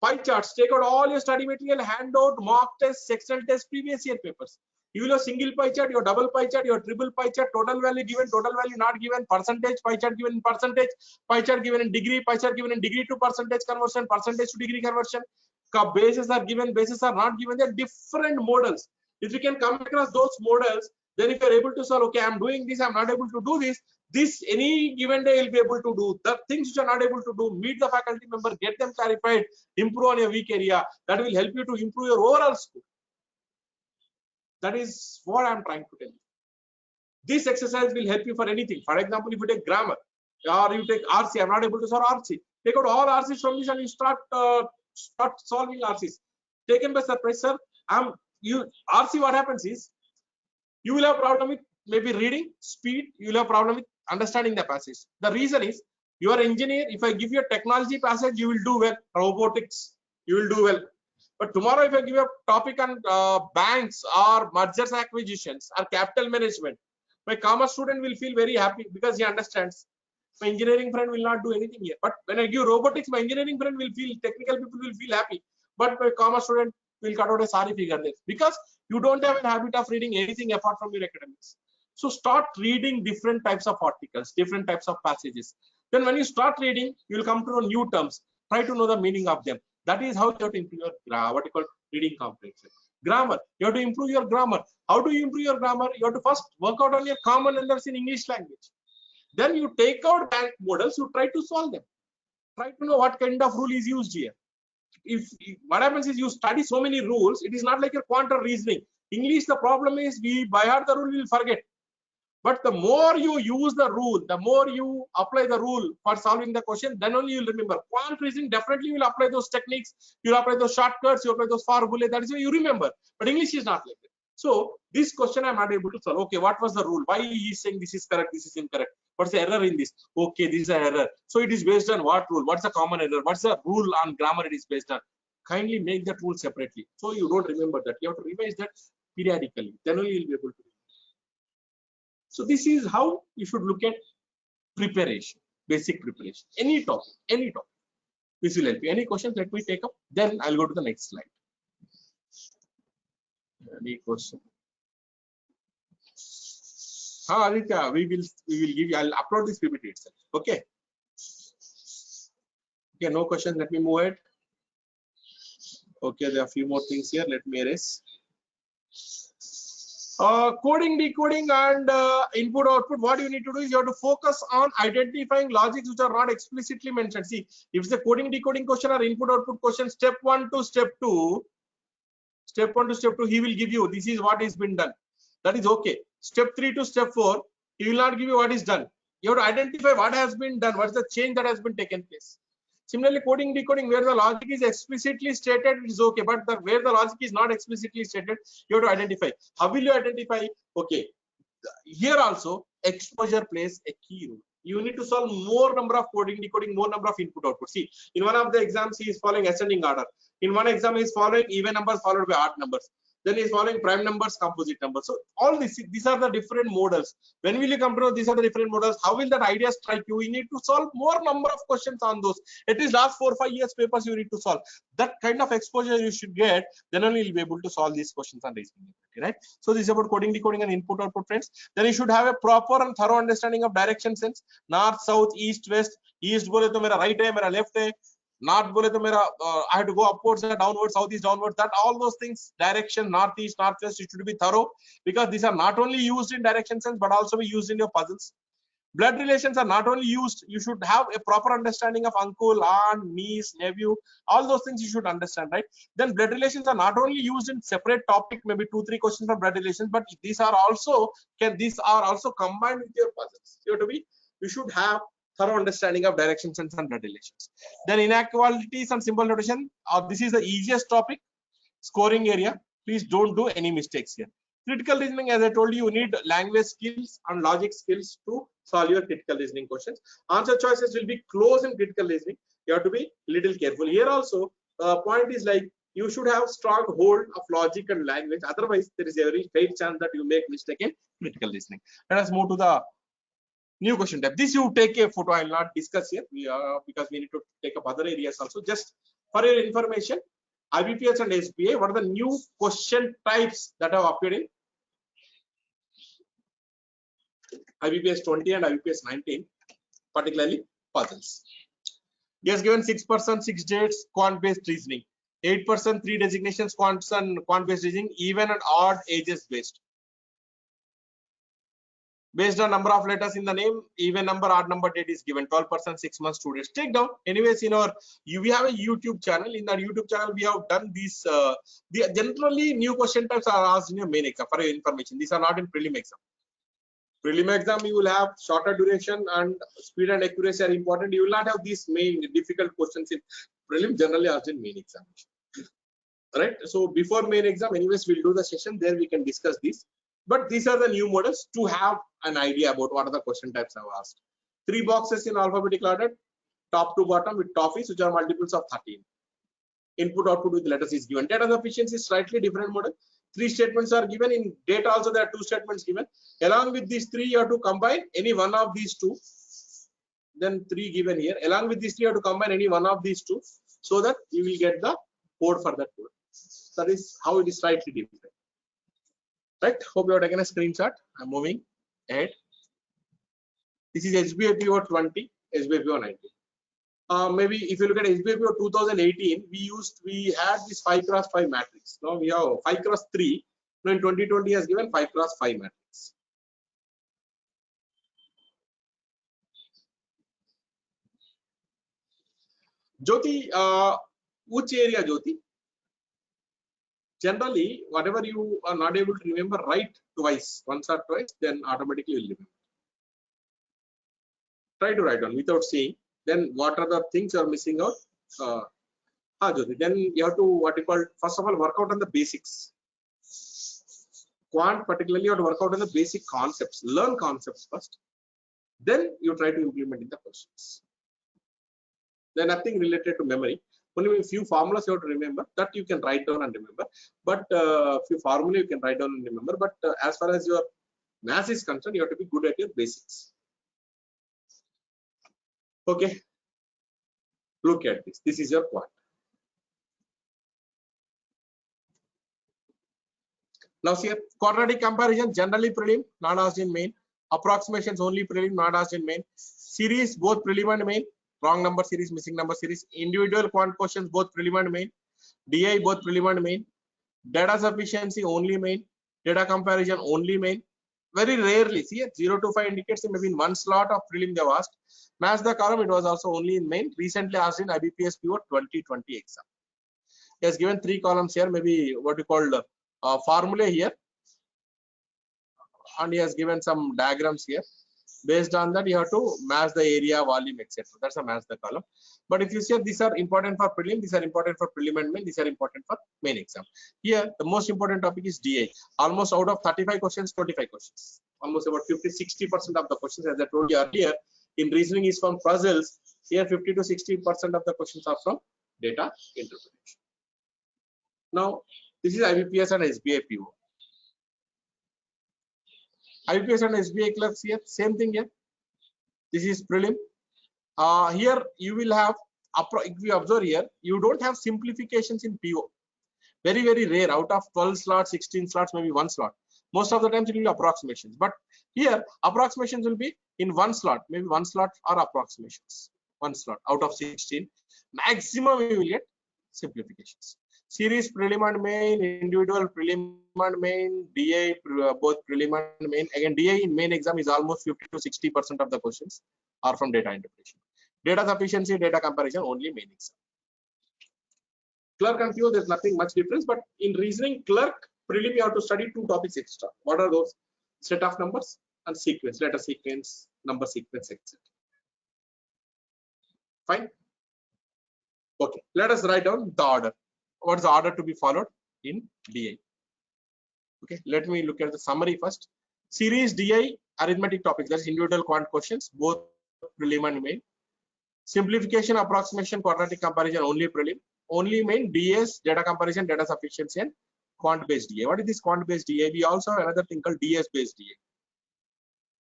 Pie charts, take out all your study material, handout, mock test, sectional test, previous year papers. You will have single pie chart, your double pie chart, your triple pie chart, total value given, total value not given, percentage, pie chart given in percentage, pie chart given in degree, pie chart given in degree to percentage conversion, percentage to degree conversion. Bases are given, bases are not given. They are different models. If you can come across those models, then if you are able to solve, okay, I'm doing this, I'm not able to do this, this any given day you'll be able to do. The things which are not able to do, meet the faculty member, get them clarified, improve on your weak area. That will help you to improve your overall score. That is what I'm trying to tell you. This exercise will help you for anything. For example, if you take grammar or you take RC, I'm not able to solve RC. Take out all RCs from this and you start solving RCs. Taken by surprise, sir. RC, what happens is you will have problem with maybe reading speed. You will have problem with understanding the passage. The reason is you are engineer. If I give you a technology passage, you will do well. Robotics, you will do well. But tomorrow, if I give you a topic on banks or mergers, acquisitions or capital management, my commerce student will feel very happy because he understands. My engineering friend will not do anything here. But when I give robotics, my engineering friend will feel, technical people will feel happy. But my commerce student will cut out a sorry figure there because you don't have a habit of reading anything apart from your academics. So start reading different types of articles, different types of passages. Then when you start reading, you will come to know new terms. Try to know the meaning of them. That is how you have to improve your what you call reading comprehension. Grammar. You have to improve your grammar. How do you improve your grammar? You have to first work out on your common errors in English language. Then you take out bank models. You try to solve them. Try to know what kind of rule is used here. If what happens is you study so many rules, it is not like your quantum reasoning. English, the problem is we by heart the rule we will forget. But the more you use the rule, the more you apply the rule for solving the question, then only you'll remember. Quant reasoning definitely will apply those techniques, you'll apply those shortcuts, you apply those formulae, that is why you remember. But English is not like that. So this question I'm not able to solve. Okay, what was the rule? Why he is saying this is correct, this is incorrect? What's the error in this? Okay, this is an error. So it is based on what rule? What's the common error? What's the rule on grammar it is based on? Kindly make that rule separately. So you don't remember that. You have to revise that periodically. Then only you'll be able to. So this is how you should look at preparation, basic preparation. Any topic. This will help you. Any questions? Let me take up. Then I'll go to the next slide. Any question? Aditya, we will give you. I'll upload this PPT itself. Okay. Okay, no question. Let me move ahead. Okay, there are a few more things here. Let me erase. Coding, decoding, and input output. What you need to do is you have to focus on identifying logics which are not explicitly mentioned. See, if it's a coding, decoding question or input output question, step 1 to step 2, he will give you this is what has been done. That is okay. Step 3 to step 4, he will not give you what is done. You have to identify what has been done, what is the change that has been taken place. Similarly, coding, decoding, where the logic is explicitly stated, it is okay. But where the logic is not explicitly stated, you have to identify. How will you identify? Okay, here also exposure plays a key role. You need to solve more number of coding, decoding, more number of input output. See, in one of the exams, he is following ascending order. In one exam, he is following even numbers followed by odd numbers. Then he is following prime numbers, composite numbers. So all these are the different models. When will you come to know these are the different models? How will that idea strike you? You need to solve more number of questions on those. At least last 4 or 5 years papers you need to solve. That kind of exposure you should get. Then only you'll be able to solve these questions on reasoning ability, right? So this is about coding, decoding, and input output, friends. Then you should have a proper and thorough understanding of direction sense. North, south, east, west. East bole to mera right hai, mera left hai. North bole to mera I have to go upwards and downwards, south east, downwards. That all those things, direction, northeast, northwest, you should be thorough, because these are not only used in direction sense but also be used in your puzzles. Blood relations are not only used, you should have a proper understanding of uncle, aunt, niece, nephew, all those things you should understand, right? Then blood relations are not only used in separate topic, maybe 2-3 questions from blood relations, but these are also combined with your puzzles. You should have thorough understanding of direction sense and blood relations. Then inequalities and symbol notation, this is the easiest topic, scoring area. Please don't do any mistakes here. Critical reasoning, as I told you, you need language skills and logic skills to solve your critical reasoning questions. Answer choices will be close in critical reasoning. You have to be little careful. Here also, point is like you should have strong hold of logic and language. Otherwise, there is a very great chance that you make mistake in critical reasoning. Let us move to the new question type. This you take a photo. I will not discuss here because we need to take up other areas also. Just for your information, IBPS and SBI, what are the new question types that have appeared in IBPS 20 and IBPS 19, particularly puzzles. He has given 6%, 6 dates, quant-based reasoning, 8%, 3 designations, quants and quant-based reasoning, even and odd ages based. Based on number of letters in the name, even number, odd number, date is given. 12%, 6 months, 2 days. Take down. Anyways, we have a YouTube channel. In our YouTube channel, we have done these. Generally, new question types are asked in your main exam. For your information, these are not in prelim exam. Prelim exam, you will have shorter duration and speed and accuracy are important. You will not have these main difficult questions in prelim. Generally asked in main examination. Right. So before main exam, anyways, we'll do the session there. We can discuss this. But these are the new models to have an idea about what are the question types I've asked. 3 boxes in alphabetical order, top to bottom with toffees, which are multiples of 13. Input output with letters is given. Data sufficiency is slightly different model. 3 statements are given. In data also there are 2 statements given. Along with these 3, you have to combine any one of these 2. Then 3 given here. Along with these 3, you have to combine any one of these 2, so that you will get the code for that code. That is how it is slightly different. Right, hope you have taken a screenshot. I'm moving ahead. This is SBI 20, SBI 19. Maybe if you look at SBI 2018, we had this 5x5 matrix. Now we have 5x3. Now in 2020 has given 5x5 matrix. Jyoti, which area, Jyoti? Generally, whatever you are not able to remember, write twice, once or twice, then automatically you will remember. Try to write down without seeing. Then what are the things you are missing out? Then you have to first of all work out on the basics. Quant particularly, you have to work out on the basic concepts. Learn concepts first. Then you try to implement in the questions. Then nothing related to memory. Only a few formulas you have to remember that you can write down and remember. But few formula you can write down and remember. But as far as your math is concerned, you have to be good at your basics. Okay. Look at this. This is your quant. Now see, quadratic comparison generally prelim, not asked in main. Approximations only prelim, not asked in main. Series both prelim and main. Wrong number series, missing number series. Individual quant questions both prelim and main. DI both prelim and main. Data sufficiency only main. Data comparison only main. Very rarely, see, 0 to 5 indicates maybe in one slot of prelim they have asked. Match the column, it was also only in main. Recently asked in IBPS PO 2020 exam. He has given 3 columns here, maybe what you call formula here. and he has given some diagrams here. Based on that, you have to match the area, volume, etc. That's a match the column. But if you say these are important for prelim, these are important for prelim and main, these are important for main exam. Here, the most important topic is DA. Almost out of 35 questions, 25 questions. Almost about 50-60% of the questions, as I told you earlier, in reasoning is from puzzles. Here, 50 to 60% of the questions are from data interpretation. Now, this is IBPS and SBI PO. IBPS and SBI clerks here, same thing here. This is prelim. Here you will have, if you observe here, you don't have simplifications in PO. Very, very rare. Out of 12 slots, 16 slots, maybe one slot. Most of the times it will be approximations. But here, approximations will be in one slot. Maybe one slot or approximations. One slot out of 16. Maximum you will get simplifications. Series prelim and main, individual prelim and main, DA both prelim and main. Again, DA in main exam is almost 50 to 60% of the questions are from data interpretation. Data sufficiency, data comparison, only main exam. Clerk and PO, there's nothing much difference, but in reasoning, clerk, prelim, you have to study 2 topics extra. What are those? Set of numbers and sequence, letter sequence, number sequence, etc. Fine. Okay, let us write down the order. What is the order to be followed in DI? Okay, let me look at the summary first. Series DI arithmetic topics, that is individual quant questions, both prelim and main. Simplification, approximation, quadratic comparison, only prelim. Only main, DS, data comparison, data sufficiency, and quant based DI. What is this quant based DI? We also have another thing called DS based DI.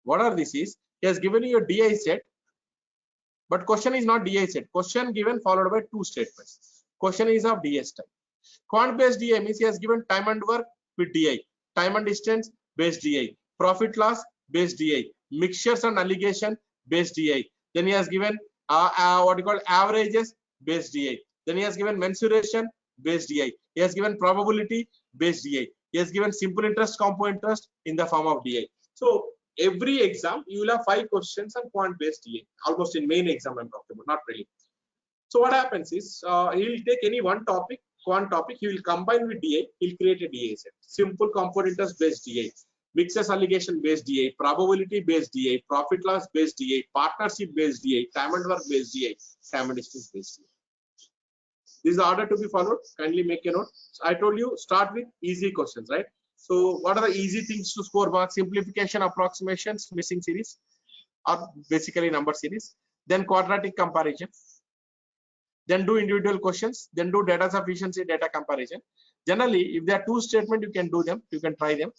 What are this is? He has given you a DI set, but question is not DI set. Question given followed by 2 statements. Question is of DS type. Quant based DI means he has given time and work with DI, time and distance based DI, profit loss based DI, mixtures and allegation based DI. Then he has given what you call averages based DI. Then he has given mensuration based DI. He has given probability based DI. He has given simple interest, compound interest in the form of DI. So every exam you will have 5 questions on quant based DI. Almost in main exam I'm talking about, not really. So what happens is he will take any one topic, quant topic, he will combine with DI, he'll create a DI set. Simple compound interest based DI, mixes allegation based DI, probability based DI, profit loss based DI, partnership based DI, time and work based DI, time and distance based DI. This is the order to be followed. Kindly make a note. So I told you start with easy questions, right? So what are the easy things to score marks? Simplification, approximations, missing series, or basically number series. Then quadratic comparison. Then do individual questions, then do data sufficiency, data comparison. Generally, if there are 2 statements, you can do them, you can try them,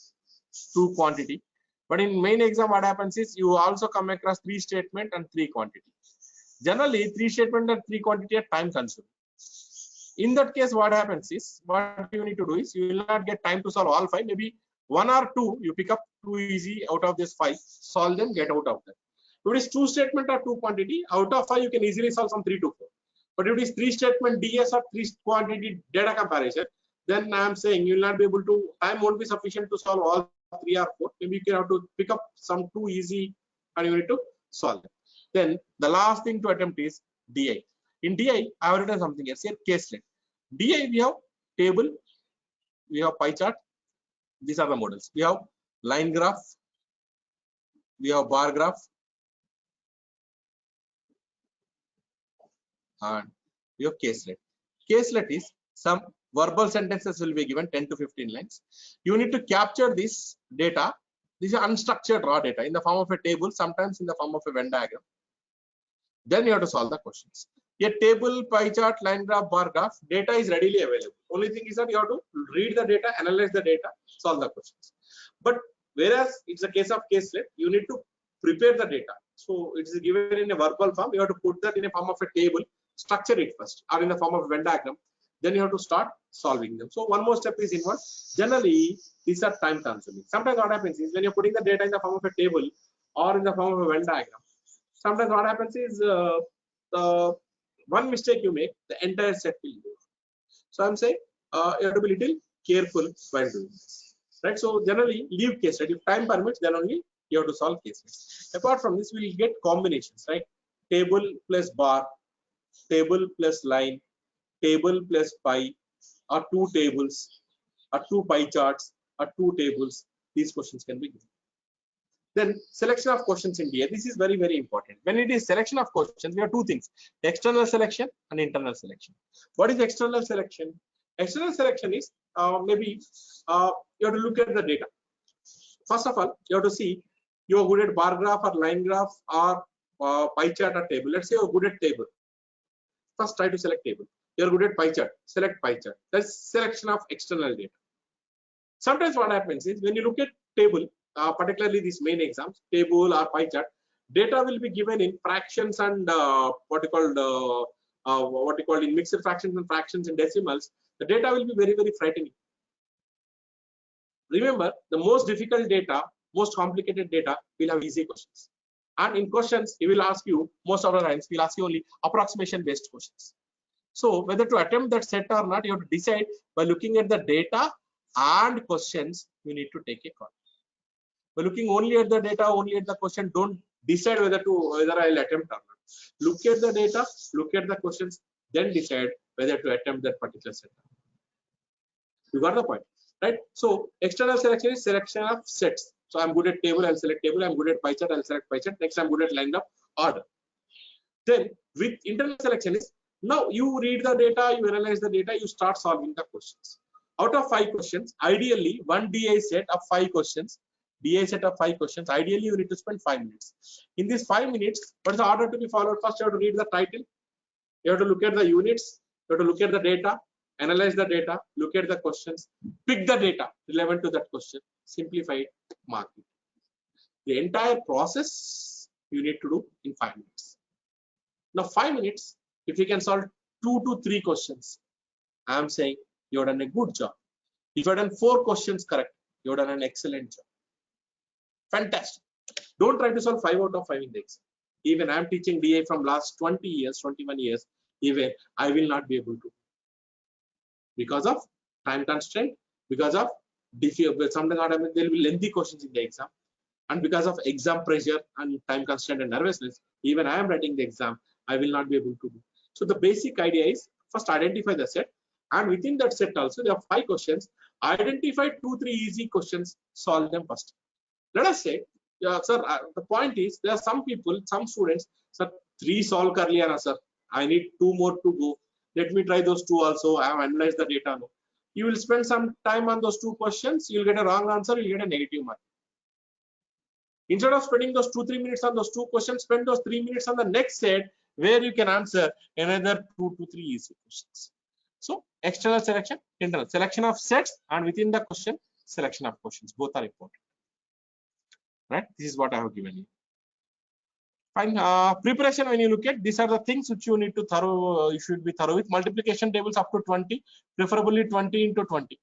2 quantity. But in main exam, what happens is you also come across 3 statement and 3 quantity. Generally, 3 statement and 3 quantity are time consuming. In that case, what happens is, what you need to do is, you will not get time to solve all 5, maybe 1 or 2, you pick up 2 easy out of this 5, solve them, get out of them. If it is 2 statement or 2 quantity, out of 5, you can easily solve some 3 to 4. But if it is 3 statement DS or 3 quantity data comparison, then I am saying you will not be able to, time won't be sufficient to solve all 3 or 4. Maybe you can have to pick up some 2 easy and you need to solve them. Then the last thing to attempt is DI. In DI, I have written something here, say caselet. DI, we have table, we have pie chart. These are the models. We have line graph, we have bar graph, and we have caselet. Caselet is some verbal sentences will be given 10 to 15 lines. You need to capture this data. This is unstructured raw data in the form of a table, sometimes in the form of a Venn diagram. Then you have to solve the questions. A table, pie chart, line graph, bar graph, data is readily available. Only thing is that you have to read the data, analyze the data, solve the questions. But whereas it's a case of caselet, you need to prepare the data. So it is given in a verbal form. You have to put that in a form of a table, structure it first, or in the form of a Venn diagram. Then you have to start solving them. So one more step is involved. Generally, these are time consuming. Sometimes what happens is when you're putting the data in the form of a table or in the form of a Venn diagram, sometimes what happens is one mistake you make, the entire set will go. So I'm saying you have to be little careful while doing this. Right? So generally leave caselet. If time permits, then only you have to solve cases. Apart from this, we will get combinations, right? Table plus bar, table plus line, table plus pie, or 2 tables, or 2 pie charts, or 2 tables. These questions can be given. Then selection of questions in DA. This is very, very important. When it is selection of questions, we have two things: external selection and internal selection. What is external selection? External selection is maybe you have to look at the data. First of all, you have to see you're good at bar graph or line graph or pie chart or table. Let's say you're good at table. First, try to select table. You're good at pie chart. Select pie chart. That's selection of external data. Sometimes what happens is when you look at table, particularly these main exams, table or pie chart, data will be given in fractions and what you call in mixed fractions and fractions and decimals. The data will be very, very frightening. Remember, the most difficult data, most complicated data will have easy questions. And in questions, he will ask you, most of the times, he'll ask you only approximation based questions. So whether to attempt that set or not, you have to decide by looking at the data and questions. You need to take a call. By looking only at the data, only at the question, don't decide whether I'll attempt or not. Look at the data, look at the questions, then decide whether to attempt that particular set. You got the point, right? So external selection is selection of sets. So I'm good at table, I'll select table. I'm good at pie chart, I'll select pie chart. Next, I'm good at lined up order. Then with internal selection is, now you read the data, you analyze the data, you start solving the questions. Out of 5 questions, ideally one DI set of 5 questions, ideally you need to spend 5 minutes. In these 5 minutes, what is the order to be followed? First, you have to read the title, you have to look at the units, you have to look at the data, analyze the data, look at the questions, pick the data relevant to that question, simplify it, mark it. The entire process you need to do in 5 minutes. Now 5 minutes, if you can solve 2 to 3 questions, I am saying you've done a good job. If you've done 4 questions correct, you've done an excellent job. Fantastic. Don't try to solve 5 out of 5 in the exam. Even I am teaching DA from last 20 years, 21 years, even I will not be able to. Because of time constraint, because of sometimes there will be lengthy questions in the exam, and because of exam pressure and time constraint and nervousness, even I am writing the exam, I will not be able to do. So the basic idea is first identify the set, and within that set also there are 5 questions. Identify 2-3 easy questions, solve them first. Let us say, sir, the point is there are some people, some students, sir, 3 solve kar liya na sir, I need 2 more to go. Let me try those 2 also. I have analyzed the data. No. You will spend some time on those 2 questions. You'll get a wrong answer. You'll get a negative mark. Instead of spending those 2-3 minutes on those 2 questions, spend those 3 minutes on the next set where you can answer another 2 to 3 easy questions. So external selection, internal selection of sets, and within the question, selection of questions. Both are important. Right? This is what I have given you. Fine. Preparation, when you look at, these are the things which you need to you should be thorough with. Multiplication tables up to 20, preferably 20 into 20.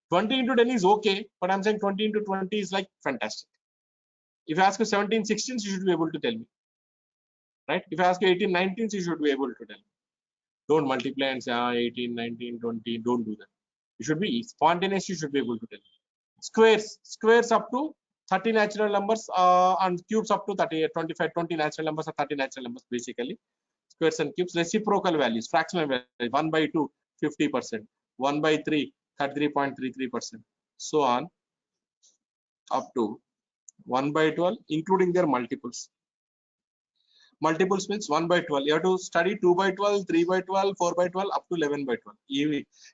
20 into 10 is okay, but I'm saying 20 into 20 is like fantastic. If I ask you 17, 16, you should be able to tell me. Right? If I ask you 18, 19, you should be able to tell me. Don't multiply and say 18, 19, 20. Don't do that. You should be spontaneous. You should be able to tell me. Squares up to 30 natural numbers and cubes up to 30, 25, 20 natural numbers or 30 natural numbers basically. Squares and cubes, reciprocal values, fractional values, 1 by 2, 50%, 1 by 3, 33.33%, so on up to 1 by 12, including their multiples. Multiples means 1 by 12. You have to study 2 by 12, 3 by 12, 4 by 12, up to 11 by 12.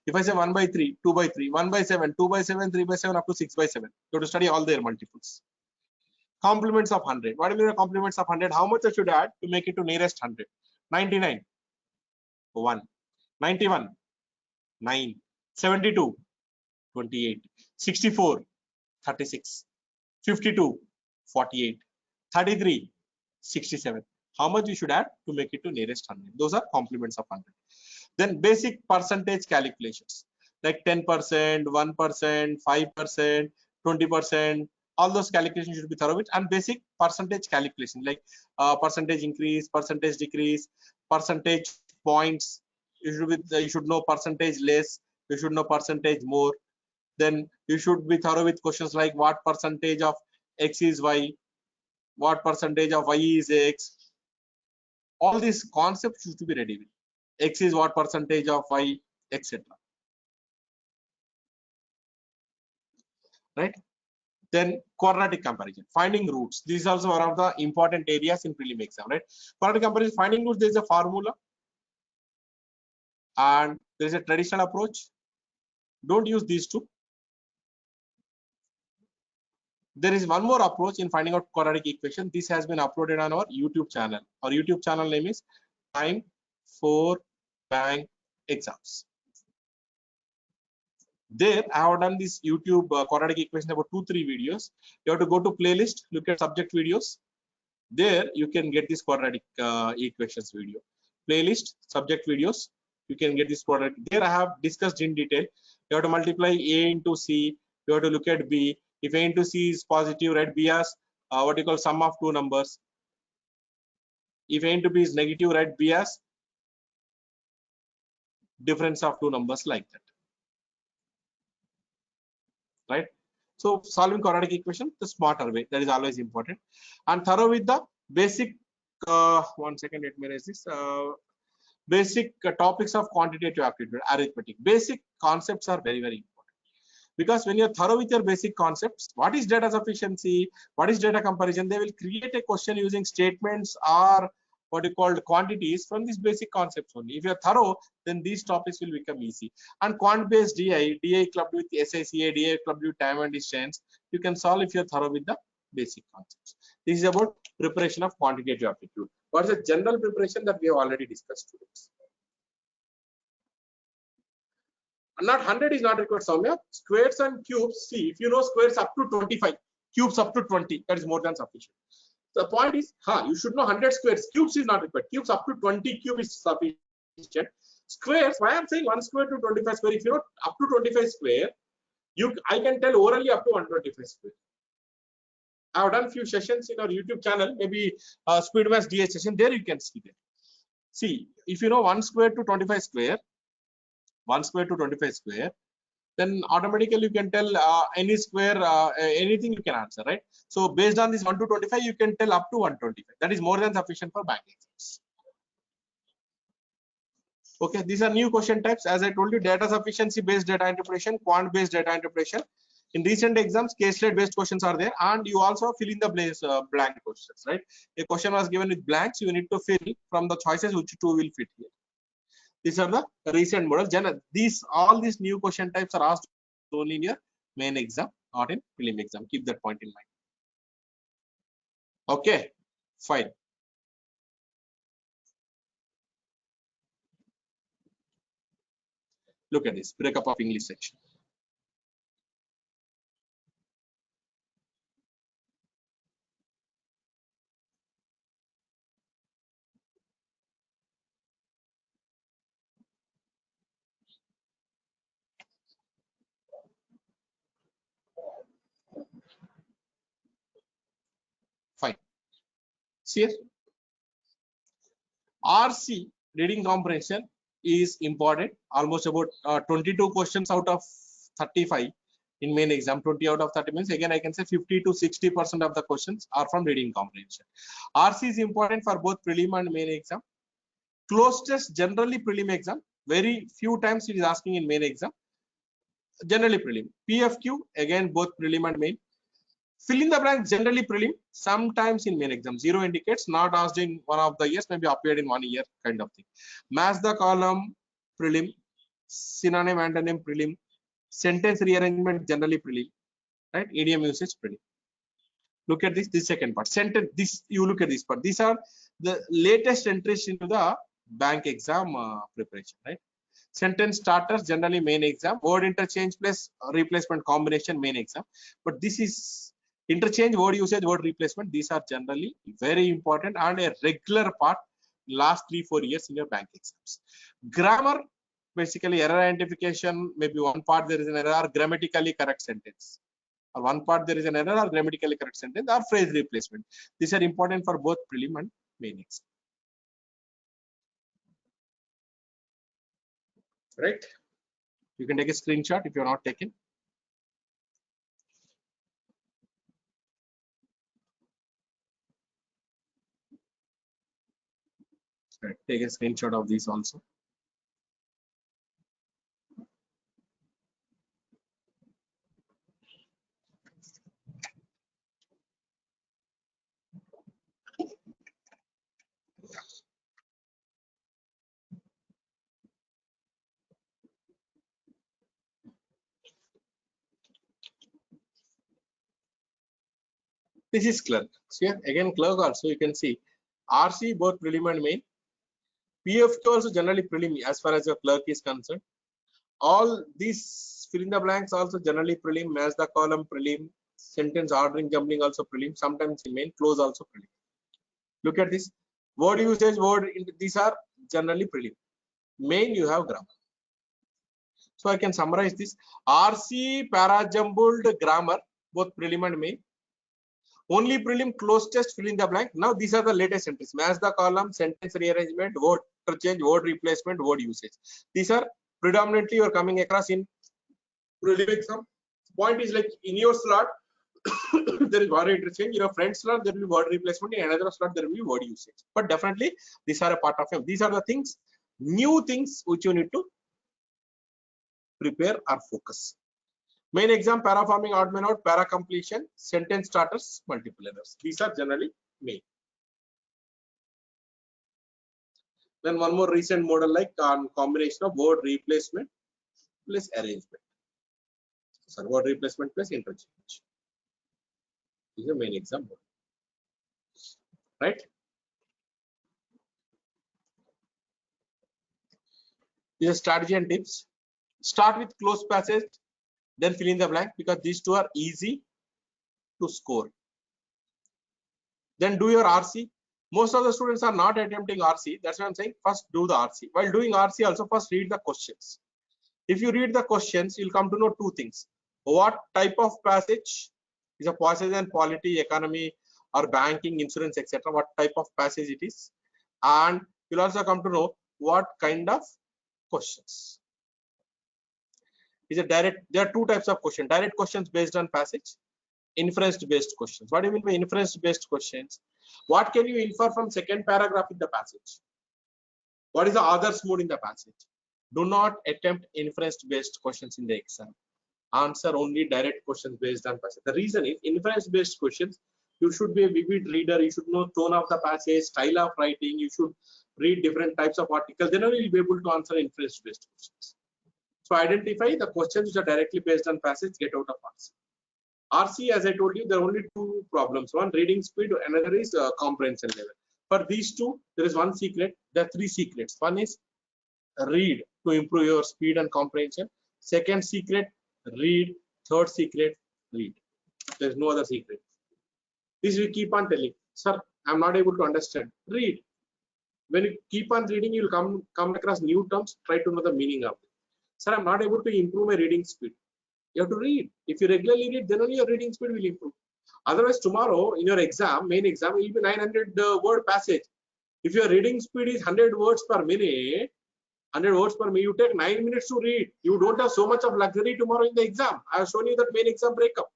If I say 1 by 3, 2 by 3, 1 by 7, 2 by 7, 3 by 7, up to 6 by 7. You have to study all their multiples. Complements of 100. What do you mean complements of 100? How much I should add to make it to nearest 100? 99, 1. 91, 9. 72, 28. 64, 36. 52, 48. 33, 67. How much you should add to make it to nearest 100? Those are complements of 100. Then basic percentage calculations like 10%, 1%, 5%, 20%. All those calculations should be thorough with, and basic percentage calculation like percentage increase, percentage decrease, percentage points. You should know percentage less. You should know percentage more. Then you should be thorough with questions like what percentage of x is y, what percentage of y is x. All these concepts should be ready with. X is what percentage of y, etc. Right? Then quadratic comparison, finding roots. This is also one of the important areas in prelim exam, right? Quadratic comparison, finding roots, there is a formula and there is a traditional approach. Don't use these two. There is one more approach in finding out quadratic equation. This has been uploaded on our YouTube channel. Our YouTube channel name is Time for Bank Exams. There I have done this YouTube quadratic equation about 2-3 videos. You have to go to playlist, look at subject videos. There you can get this quadratic equations video. Playlist, subject videos, you can get this quadratic. There I have discussed in detail. You have to multiply A into C. You have to look at B. If A into C is positive, write B as what you call sum of two numbers. If A into B is negative, write B as difference of two numbers, like that. Right? So solving quadratic equation the smarter way, that is always important. And thorough with the basic, one second, let me erase this. Basic topics of quantitative aptitude, arithmetic. Basic concepts are very, very important, because when you're thorough with your basic concepts, what is data sufficiency, what is data comparison, they will create a question using statements or what you call quantities from these basic concepts only. If you're thorough, then these topics will become easy. And quant-based DI clubbed with SICA, DI clubbed with time and distance, you can solve if you're thorough with the basic concepts. This is about preparation of quantitative aptitude. What is the general preparation that we have already discussed, students? Not 100 is not required, Soumya. Squares and cubes, see, if you know squares up to 25, cubes up to 20, that is more than sufficient. The point is, you should know 100 squares. Cubes is not required. Cubes up to 20 cube is sufficient. Squares, why I'm saying 1 square to 25 square, if you know up to 25 square, I can tell orally up to 125 square. I have done few sessions in our YouTube channel, maybe speed mass DH session, there you can see that. See, if you know 1 square to 25 square, 1 square to 25 square, then automatically you can tell any square, anything you can answer, right? So based on this 1 to 25, you can tell up to 125. That is more than sufficient for bank exams. Okay, these are new question types. As I told you, data sufficiency based data interpretation, quant based data interpretation. In recent exams, case study based questions are there, and you also fill in the blank questions, right? A question was given with blanks, you need to fill from the choices which two will fit here. These are the recent models. All these new question types are asked only in your main exam, not in prelim exam. Keep that point in mind. Okay, fine. Look at this breakup of English section. Fine. See here. RC, reading comprehension, is important. Almost about 22 questions out of 35 in main exam. 20 out of 30 means, again I can say 50 to 60% of the questions are from reading comprehension. RC is important for both prelim and main exam. Close test generally prelim exam. Very few times it is asking in main exam. Generally prelim. PFQ again both prelim and main. Fill in the blank generally prelim, sometimes in main exam. 0 indicates not asked in one of the years, maybe appeared in 1 year kind of thing. Match the column prelim, synonym antonym prelim, sentence rearrangement generally prelim, right? Idiom usage prelim. Look at this second part. Sentence, you look at this part. These are the latest entries into the bank exam preparation, right? Sentence starters generally main exam. Word interchange plus replacement combination main exam. But this is interchange, word usage, word replacement. These are generally very important and a regular part last 3-4 years in your bank exams. Grammar, basically error identification. Maybe one part there is an error, grammatically correct sentence. Or one part there is an error or grammatically correct sentence or phrase replacement. These are important for both prelim and main exam. Right? You can take a screenshot if you're not taken. Right. Take a screenshot of these also. This is clerk. So here again clerk also you can see RC both prelim and main. PFQ also generally prelim as far as your clerk is concerned. All these fill in the blanks also generally prelim, match the column prelim, sentence ordering jumbling also prelim, sometimes main, close also prelim. Look at this. Word usage, these are generally prelim. Main you have grammar. So I can summarize this. RC para jumbled grammar, both prelim and main. Only prelim close test fill in the blank. Now these are the latest entries. Match the column, sentence rearrangement, word change, word replacement, word usage. These are predominantly you are coming across in prelim exam. Point is like in your slot there is word interchange. In your friend slot there will be word replacement. In another slot there will be word usage. But definitely these are a part of them. These are the things, new things which you need to prepare or focus. Main exam, paraforming, odd man out, para completion, sentence starters, multiple errors. These are generally main. Then one more recent model like on combination of word replacement plus arrangement. So word replacement plus interchange. This is the main exam model. Right? These are strategy and tips. Start with close passage, then fill in the blank because these two are easy to score. Then do your RC. Most of the students are not attempting RC. That's why I'm saying first do the RC. While doing RC, also first read the questions. If you read the questions, you'll come to know two things. What type of passage is a passage in polity, economy, or banking, insurance, etc. What type of passage it is. And you'll also come to know what kind of questions. Is a direct, there are two types of questions. Direct questions based on passage, inference based questions. What do you mean by inference based questions? What can you infer from second paragraph in the passage? What is the author's mood in the passage? Do not attempt inference based questions in the exam. Answer only direct questions based on passage. The reason is inference based questions, you should be a vivid reader, you should know tone of the passage, style of writing, you should read different types of articles, then only you'll be able to answer inference based questions. So identify the questions which are directly based on passage, get out of answer. RC, as I told you, there are only two problems. One, reading speed, another is comprehension level. For these two, there is one secret. There are three secrets. One is read to improve your speed and comprehension. Second secret, read. Third secret, read. There is no other secret. This we keep on telling. Sir, I'm not able to understand. Read. When you keep on reading, you will come across new terms. Try to know the meaning of it. Sir, I'm not able to improve my reading speed. You have to read. If you regularly read, then only your reading speed will improve. Otherwise, tomorrow in your exam, main exam, it will be 900 word passage. If your reading speed is 100 words per minute, 100 words per minute, you take 9 minutes to read. You don't have so much of luxury tomorrow in the exam. I have shown you that main exam breakup.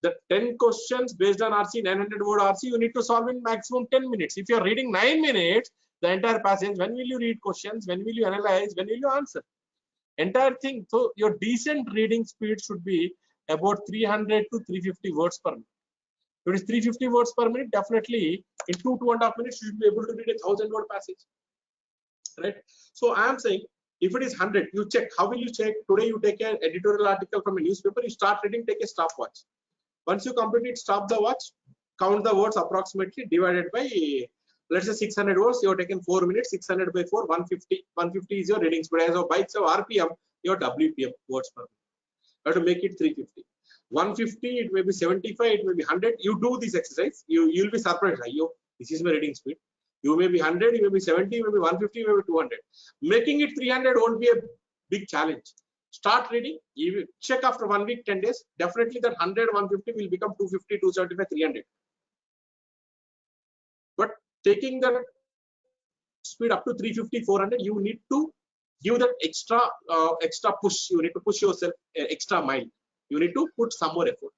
The 10 questions based on RC, 900 word RC, you need to solve in maximum 10 minutes. If you are reading 9 minutes, the entire passage, when will you read questions? When will you analyze? When will you answer? Entire thing. So your decent reading speed should be about 300 to 350 words per minute. If it is 350 words per minute, definitely in 2.5 minutes you should be able to read a 1000 word passage. Right? So I am saying if it is 100, you check. How will you check? Today you take an editorial article from a newspaper, you start reading, take a stopwatch. Once you complete it, stop the watch, count the words approximately, divided by, let's say 600 words, you have taken 4 minutes, 600 by 4, 150. 150 is your reading speed. As of bikes of RPM, your WPM, words per minute. You have to make it 350. 150, it may be 75, it may be 100. You do this exercise, you'll be surprised. This is my reading speed. You may be 100, you may be 70, you may be 150, you may be 200. Making it 300 won't be a big challenge. Start reading, you check after 1 week, 10 days, definitely that 100, 150 will become 250, 275, 300. But taking the speed up to 350, 400, you need to give that extra push. You need to push yourself extra mile. You need to put some more effort.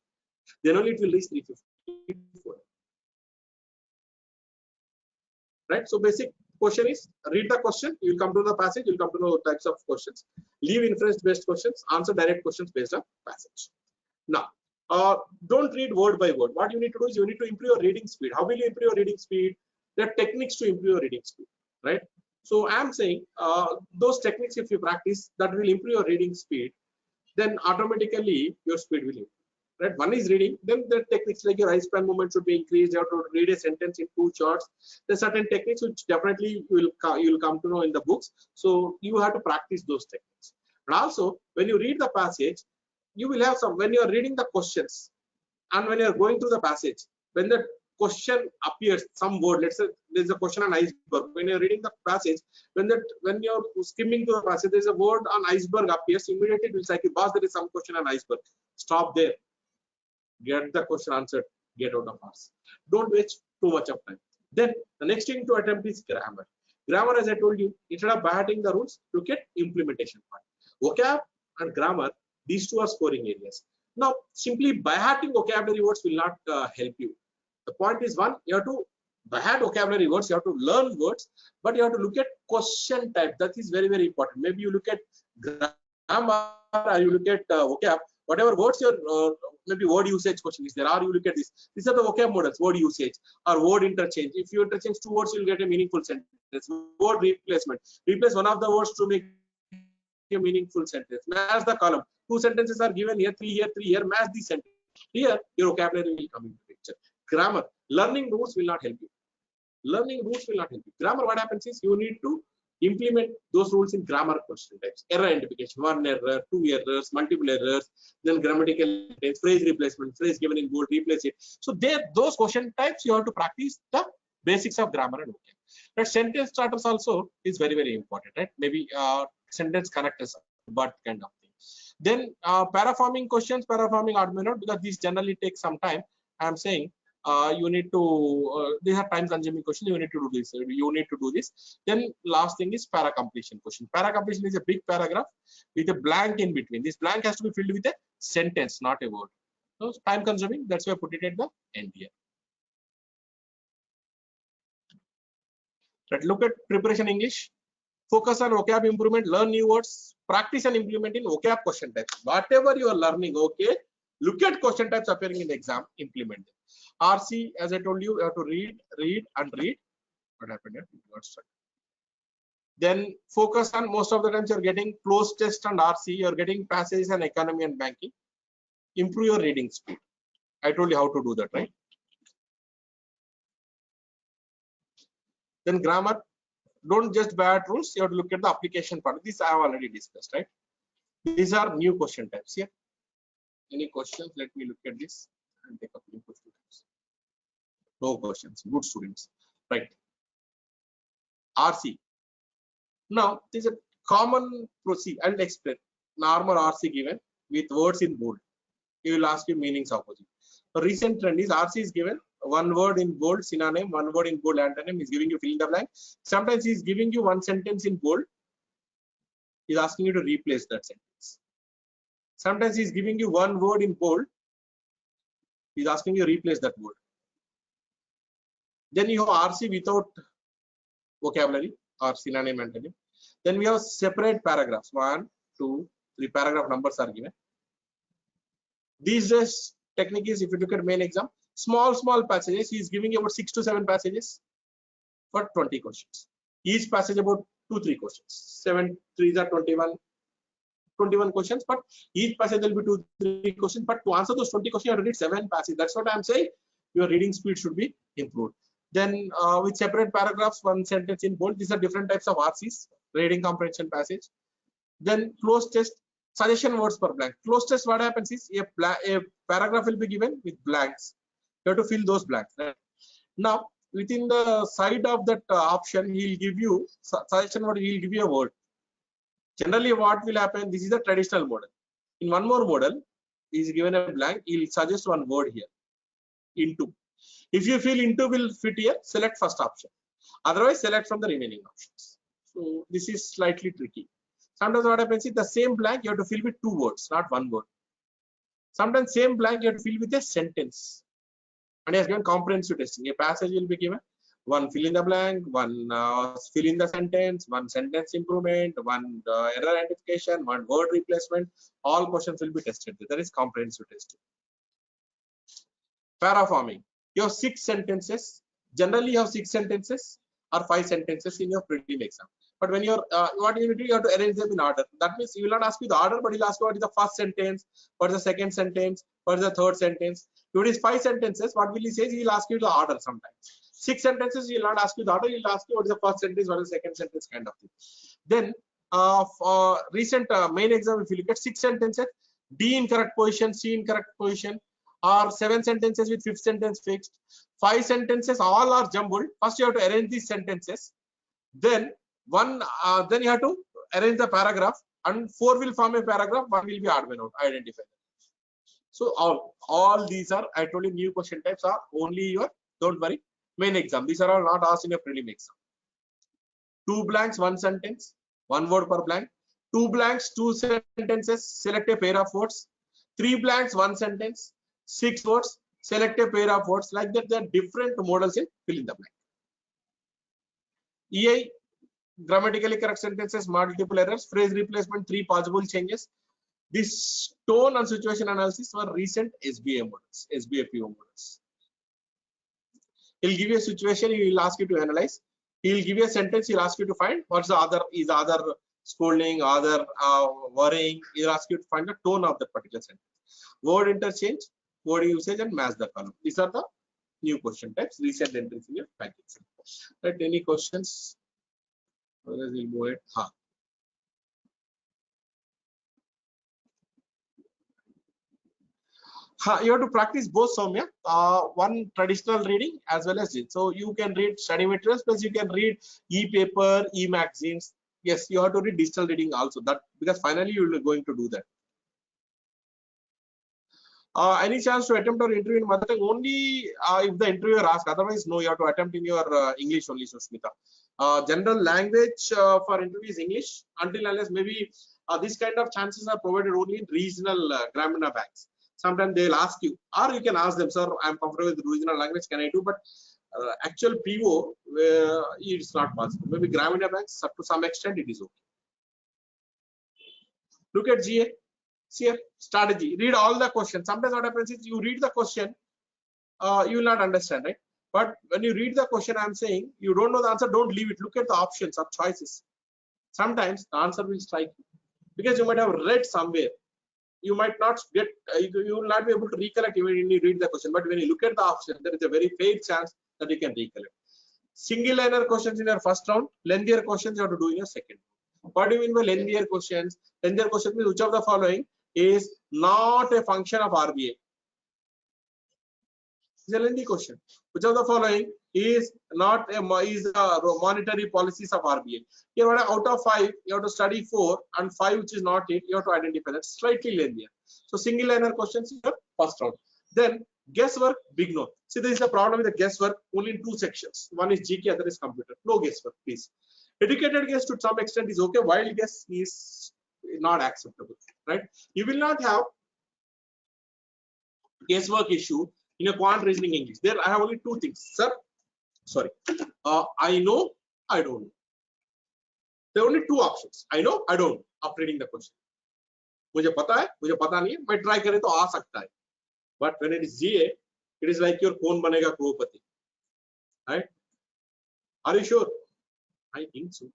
Then only it will reach 350. Right? So basic question is read the question, you will come to the passage, you will come to know types of questions. Leave inference based questions, answer direct questions based on passage. Now, don't read word by word. What you need to do is you need to improve your reading speed. How will you improve your reading speed? There are techniques to improve your reading speed, right? So I am saying those techniques, if you practice, that will improve your reading speed, then automatically your speed will improve, right? One is reading, then the techniques like your eye span movement should be increased. You have to read a sentence in 2 shots. There's certain techniques which definitely you will come to know in the books. So you have to practice those techniques. And also, when you read the passage, you will have some, when you are reading the questions and when you are going through the passage, when the question appears, some word, let's say there's a question on iceberg. When you're reading the passage, when you're skimming through the passage, there's a word on iceberg appears, immediately it will say, boss, there is some question on iceberg. Stop there. Get the question answered. Get out of ours. Don't waste too much of time. Then the next thing to attempt is grammar. Grammar, as I told you, instead of by-hearting the rules, look at implementation part. Vocab and grammar, these two are scoring areas. Now, simply by-hearting vocabulary words will not help you. The point is, one, you have to by-heart vocabulary words, you have to learn words, but you have to look at question type. That is very, very important. Maybe you look at grammar or you look at vocab, whatever words your maybe word usage question is there, or you look at this. These are the vocab models, word usage or word interchange. If you interchange 2 words, you'll get a meaningful sentence. Word replacement. Replace one of the words to make a meaningful sentence. Match the column. 2 sentences are given here, 3 here, 3 here. Match the sentence. Here, your vocabulary will come into picture. Grammar. Learning rules will not help you. Learning rules will not help you. Grammar, what happens is you need to implement those rules in grammar question types. Error identification, 1 error, 2 errors, multiple errors, then grammatical tense, phrase replacement, phrase given in bold, replace it. So there, those question types you have to practice the basics of grammar and vocab. But sentence starters also is very, very important, right? Maybe sentence connectors, but kind of thing. Then paraforming questions, paraforming odd manner, because these generally take some time. I am saying you need to these are time consuming questions. You need to do this. Then last thing is para completion question. Para completion is a big paragraph with a blank in between. This blank has to be filled with a sentence, not a word. So time consuming, that's why I put it at the end here. But look at preparation English. Focus on vocab improvement, learn new words, practice and implement in vocab question types. Whatever you are learning, okay, look at question types appearing in the exam, implement them. RC, as I told you, you have to read and read. What happened here? Got stuck. Then focus on, most of the times you're getting close test and RC, you're getting passages and economy and banking. Improve your reading speed. I told you how to do that, right? Then grammar, don't just by heart rules, you have to look at the application part. This I have already discussed, right? These are new question types here. Any questions? Let me look at this and take up new question types. No questions. Good students, right? RC. Now, this is a common procedure. I'll explain. Normal RC given with words in bold. He will ask you meanings opposite. A recent trend is RC is given one word in bold synonym, one word in bold antonym. He's giving you fill in the blank. Sometimes he's giving you one sentence in bold. He's asking you to replace that sentence. Sometimes he's giving you one word in bold. He's asking you to replace that word. Then you have RC without vocabulary or synonym antonym. Then we have separate paragraphs. 1, 2, 3 paragraph numbers are given. These days technique is, if you look at main exam, small passages. He is giving you about 6 to 7 passages for 20 questions. Each passage about 2-3 questions. 7 3s are 21 questions, but each passage will be 2-3 questions. But to answer those 20 questions, you have to read 7 passages. That's what I'm saying. Your reading speed should be improved. Then with separate paragraphs, one sentence in bold. These are different types of RCs, reading comprehension passage. Then close test, suggestion words per blank. Close test, what happens is a paragraph will be given with blanks. You have to fill those blanks. Right? Now, within the side of that option, he'll give you suggestion word. He'll give you a word. Generally, what will happen? This is the traditional model. In one more model, he's given a blank. He'll suggest one word here. Into. If you feel into will fit here, select first option. Otherwise, select from the remaining options. So this is slightly tricky. Sometimes what happens is the same blank you have to fill with 2 words, not 1 word. Sometimes same blank you have to fill with a sentence. And he has given comprehensive testing. A passage will be given. 1 fill in the blank, 1 fill in the sentence, 1 sentence improvement, 1 error identification, 1 word replacement. All questions will be tested. That is comprehensive testing. Paraforming. You have 6 sentences. Generally, you have 6 sentences or 5 sentences in your prelim exam. But when you're what you need to do, you have to arrange them in order. That means he will not ask you the order, but he'll ask you what is the first sentence, what is the second sentence, what is the third sentence. If it is 5 sentences, what will he say? He'll ask you the order sometimes. 6 sentences, he'll not ask you the order, he'll ask you what is the first sentence, what is the second sentence, kind of thing. Then for recent main exam, if you look at 6 sentences, D in correct position, C in correct position, or 7 sentences with 5th sentence fixed. 5 sentences all are jumbled. First you have to arrange these sentences. Then then you have to arrange the paragraph, and 4 will form a paragraph, 1 will be odd one out. Identify. So all these are, I told you, new question types are only your, don't worry, main exam. These are all not asked in a prelim exam. 2 blanks, 1 sentence, 1 word per blank. 2 blanks, 2 sentences, select a pair of words. 3 blanks, 1 sentence, 6 words, select a pair of words. Like that, there are different models in fill in the blank. EI, grammatically correct sentences, multiple errors, phrase replacement, 3 possible changes. This tone and situation analysis were recent SBI models, SBI PO models. He'll give you a situation, he will ask you to analyze. He'll give you a sentence, he'll ask you to find what's the other, is the other scolding, other worrying. He'll ask you to find the tone of that particular sentence. Word interchange, word usage, and match the column. These are the new question types, recent entries in your package. Right? Any questions? Otherwise, we'll go ahead. You have to practice both, Soumya. One traditional reading as well as it. So you can read study materials, plus you can read e-paper, e-magazines. Yes, you have to read digital reading also. That because finally you will going to do that. Any chance to attempt or interview in mother tongue? Only if the interviewer asks. Otherwise, no. You have to attempt in your English only, Susmita. General language for interview is English. Until unless maybe this kind of chances are provided only in regional grammar banks. Sometimes they will ask you, or you can ask them, sir, I'm comfortable with regional language, can I do? But actual PO, it's not possible. Maybe grammar banks, up to some extent, it is okay. Look at GA. See here, strategy. Read all the questions. Sometimes what happens is you read the question, you will not understand, right? But when you read the question, I'm saying you don't know the answer, don't leave it. Look at the options or choices. Sometimes the answer will strike you because you might have read somewhere. You might not get, you will not be able to recollect even when you read the question. But when you look at the option, there is a very fair chance that you can recollect. Single liner questions in your first round, lengthier questions you have to do in your second. What do you mean by lengthier questions? Lengthier questions means which of the following is not a function of RBI? It's a lengthy question. Which of the following is not a monetary policies of RBI? Here, out of 5, you have to study 4, and 5 which is not it, you have to identify that. Slightly lengthier. So single liner questions in your first round. Then guesswork, big no. See, this is the problem with the guesswork. Only in 2 sections. One is GK, other is computer. No guesswork, please. Educated guess to some extent is okay. Wild guess is not acceptable, right? You will not have guesswork issue in a quant reasoning English. There I have only 2 things, sir. Sorry, I know, I don't know. There are only 2 options. I know, I don't know. After reading the question, मुझे पता है, मुझे पता नहीं है. मैं try करे तो आ सकता है. But when it is GA, it is like your कौन बनेगा करोड़पति, right? Are you sure? I think so.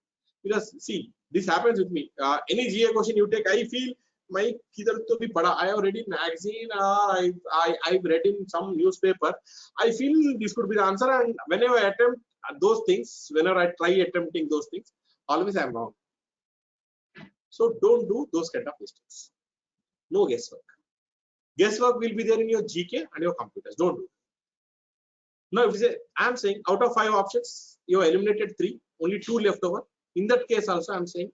Because see, this happens with me. Any GA question you take, I feel my किधर तो भी पढ़ा. I have read in magazine, I've read in some newspaper. I feel this could be the answer, and whenever I attempt those things, whenever I try attempting those things, always I am wrong. So don't do those kind of mistakes. No guesswork. Guesswork will be there in your GK and your computers. Don't do. Now, if you say, I'm saying out of 5 options, you have eliminated 3, only 2 left over. In that case, also, I'm saying,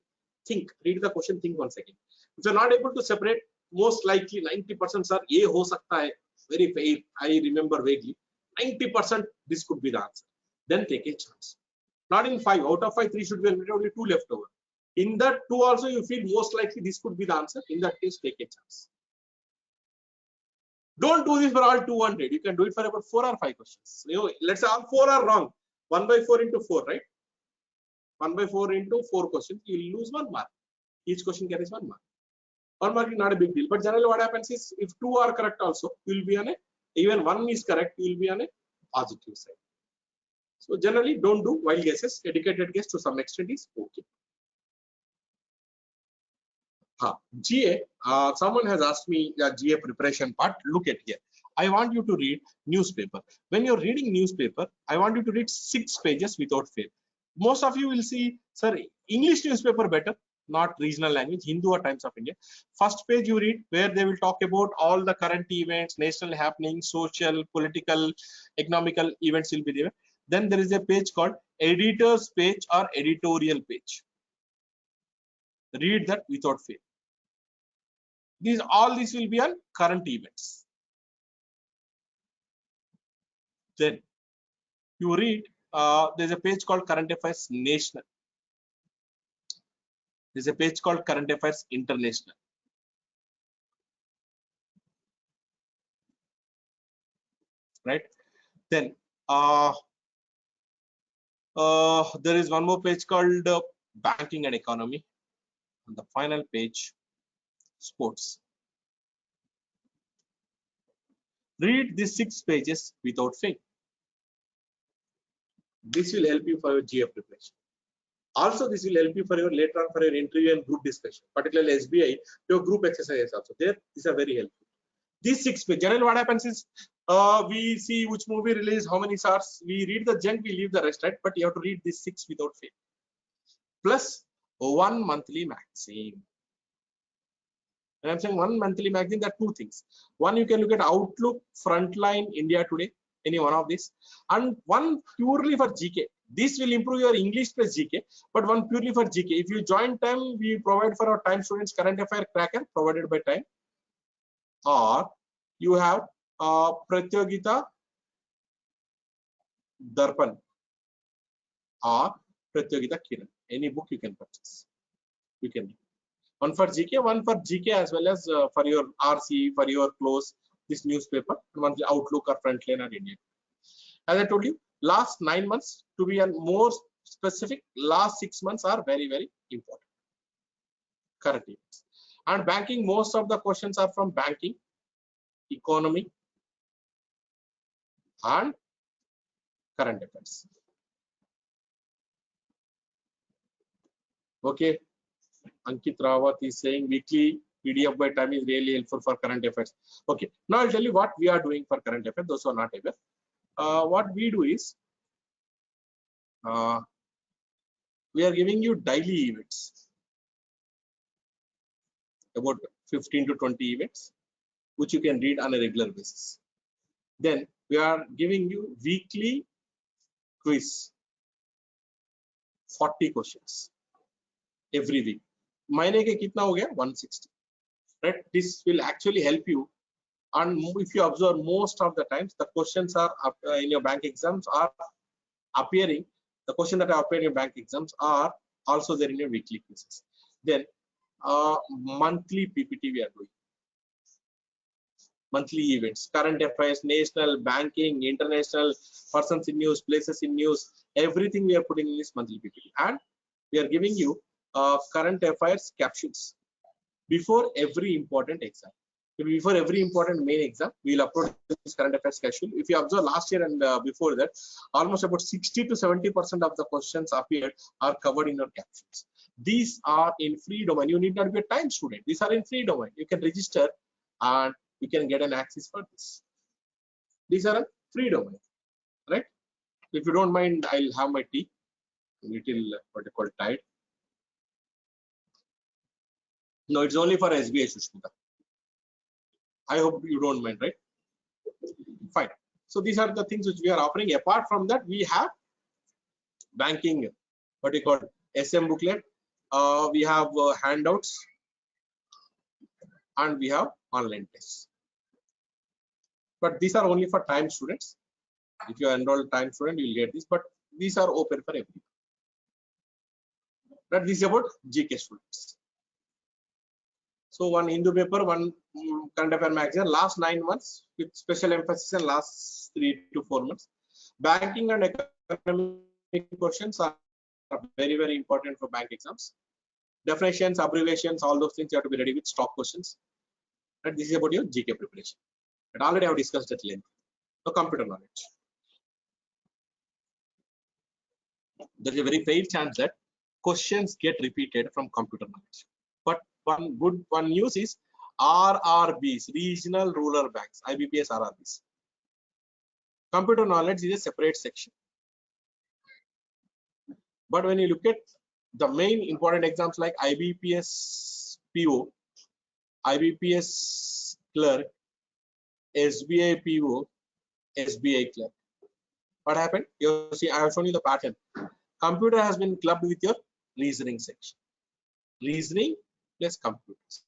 think, read the question, think 1 second. If you're not able to separate, most likely 90% are A ho sakta hai, very fair. I remember vaguely. 90% this could be the answer. Then take a chance. Not in 5. Out of 5, 3 should be eliminated, only 2 left over. In that 2 also, you feel most likely this could be the answer. In that case, take a chance. Don't do this for all 200. You can do it for about 4 or 5 questions. You know, let's say all 4 are wrong. 1 by 4 into 4, right? 1 by 4 into 4 questions, you will lose 1 mark. Each question carries 1 mark. 1 mark is not a big deal. But generally, what happens is, if 2 are correct also, you will be on a, even 1 is correct, you will be on a positive side. So generally, don't do wild guesses. Educated guess to some extent is okay. GA, someone has asked me the GA preparation part. Look at here. I want you to read newspaper. When you're reading newspaper, I want you to read 6 pages without fail. Most of you will see, sir, English newspaper better, not regional language, Hindu or Times of India. First page you read where they will talk about all the current events, national happenings, social, political, economical events will be there. Then there is a page called editor's page or editorial page. Read that without fail. All these will be on current events. Then you read, there's a page called current affairs national. There's a page called current affairs international. Right? Then there is one more page called banking and economy. On the final page, sports. Read these 6 pages without fail. This will help you for your GA preparation. Also, this will help you for your later on for your interview and group discussion, particularly SBI, your group exercises also. There, these are very helpful. These 6 pages. Generally, what happens is we see which movie release, how many stars. We read the junk, we leave the rest, right? But you have to read these 6 without fail. Plus 1 monthly magazine. When I'm saying 1 monthly magazine, there are 2 things. One, you can look at Outlook, Frontline, India Today, any one of these, and one purely for GK. This will improve your English plus GK, but one purely for GK. If you join Time, we provide for our Time students current affair tracker provided by Time, or you have Pratyogita Darpan or Pratyogita Kiran. Any book you can purchase. You can. One for GK, one for GK as well as for your RC, for your close, this newspaper, and one for Outlook or Frontline or India. As I told you, last 9 months, to be more specific, last 6 months are very, very important. Current events. And banking, most of the questions are from banking, economy, and current affairs. Okay. Ankit Rawat is saying weekly PDF by Time is really helpful for current affairs. Okay, now I'll tell you what we are doing for current affairs, those who are not aware. What we do is we are giving you daily events, about 15 to 20 events, which you can read on a regular basis. Then we are giving you weekly quiz, 40 questions every week. महीने के कितना हो गया 160, right? This will actually help you, and if you observe, most of the times the questions are in your bank exams are appearing, the question that are appearing in your bank exams are also there in your weekly quizzes. Then monthly PPT we are doing, monthly events, current affairs, national, banking, international, persons in news, places in news, everything we are putting in this monthly PPT, and we are giving you current affairs captions before every important exam. Before every important main exam, we will upload this current affairs caption. If you observe last year and before that, almost about 60 to 70% of the questions appeared are covered in your captions. These are in free domain. You need not be a Time student. These are in free domain. You can register and you can get an access for this. These are a free domain, right? If you don't mind, I'll have my tea. A little what you call tired. No, it's only for SBI, Sushmita. I hope you don't mind, right? Fine. So these are the things which we are offering. Apart from that, we have banking, what you call SM booklet. We have handouts, and we have online tests. But these are only for Time students. If you are enrolled Time student, you will get this. But these are open for everyone. But this is about GK students. So one Hindu paper, one current affair magazine, last 9 months with special emphasis in last 3 to 4 months. Banking and economic questions are very, very important for bank exams. Definitions, abbreviations, all those things you have to be ready with, stock questions. And this is about your GK preparation. But already I have discussed at length. So computer knowledge. There is a very fair chance that questions get repeated from computer knowledge. But one news is RRBs, regional rural banks, IBPS RRBs. Computer knowledge is a separate section. But when you look at the main important exams like IBPS PO, IBPS Clerk, SBI PO, SBI Clerk, what happened? You see, I have shown you the pattern. Computer has been clubbed with your reasoning section. Reasoning plus computers.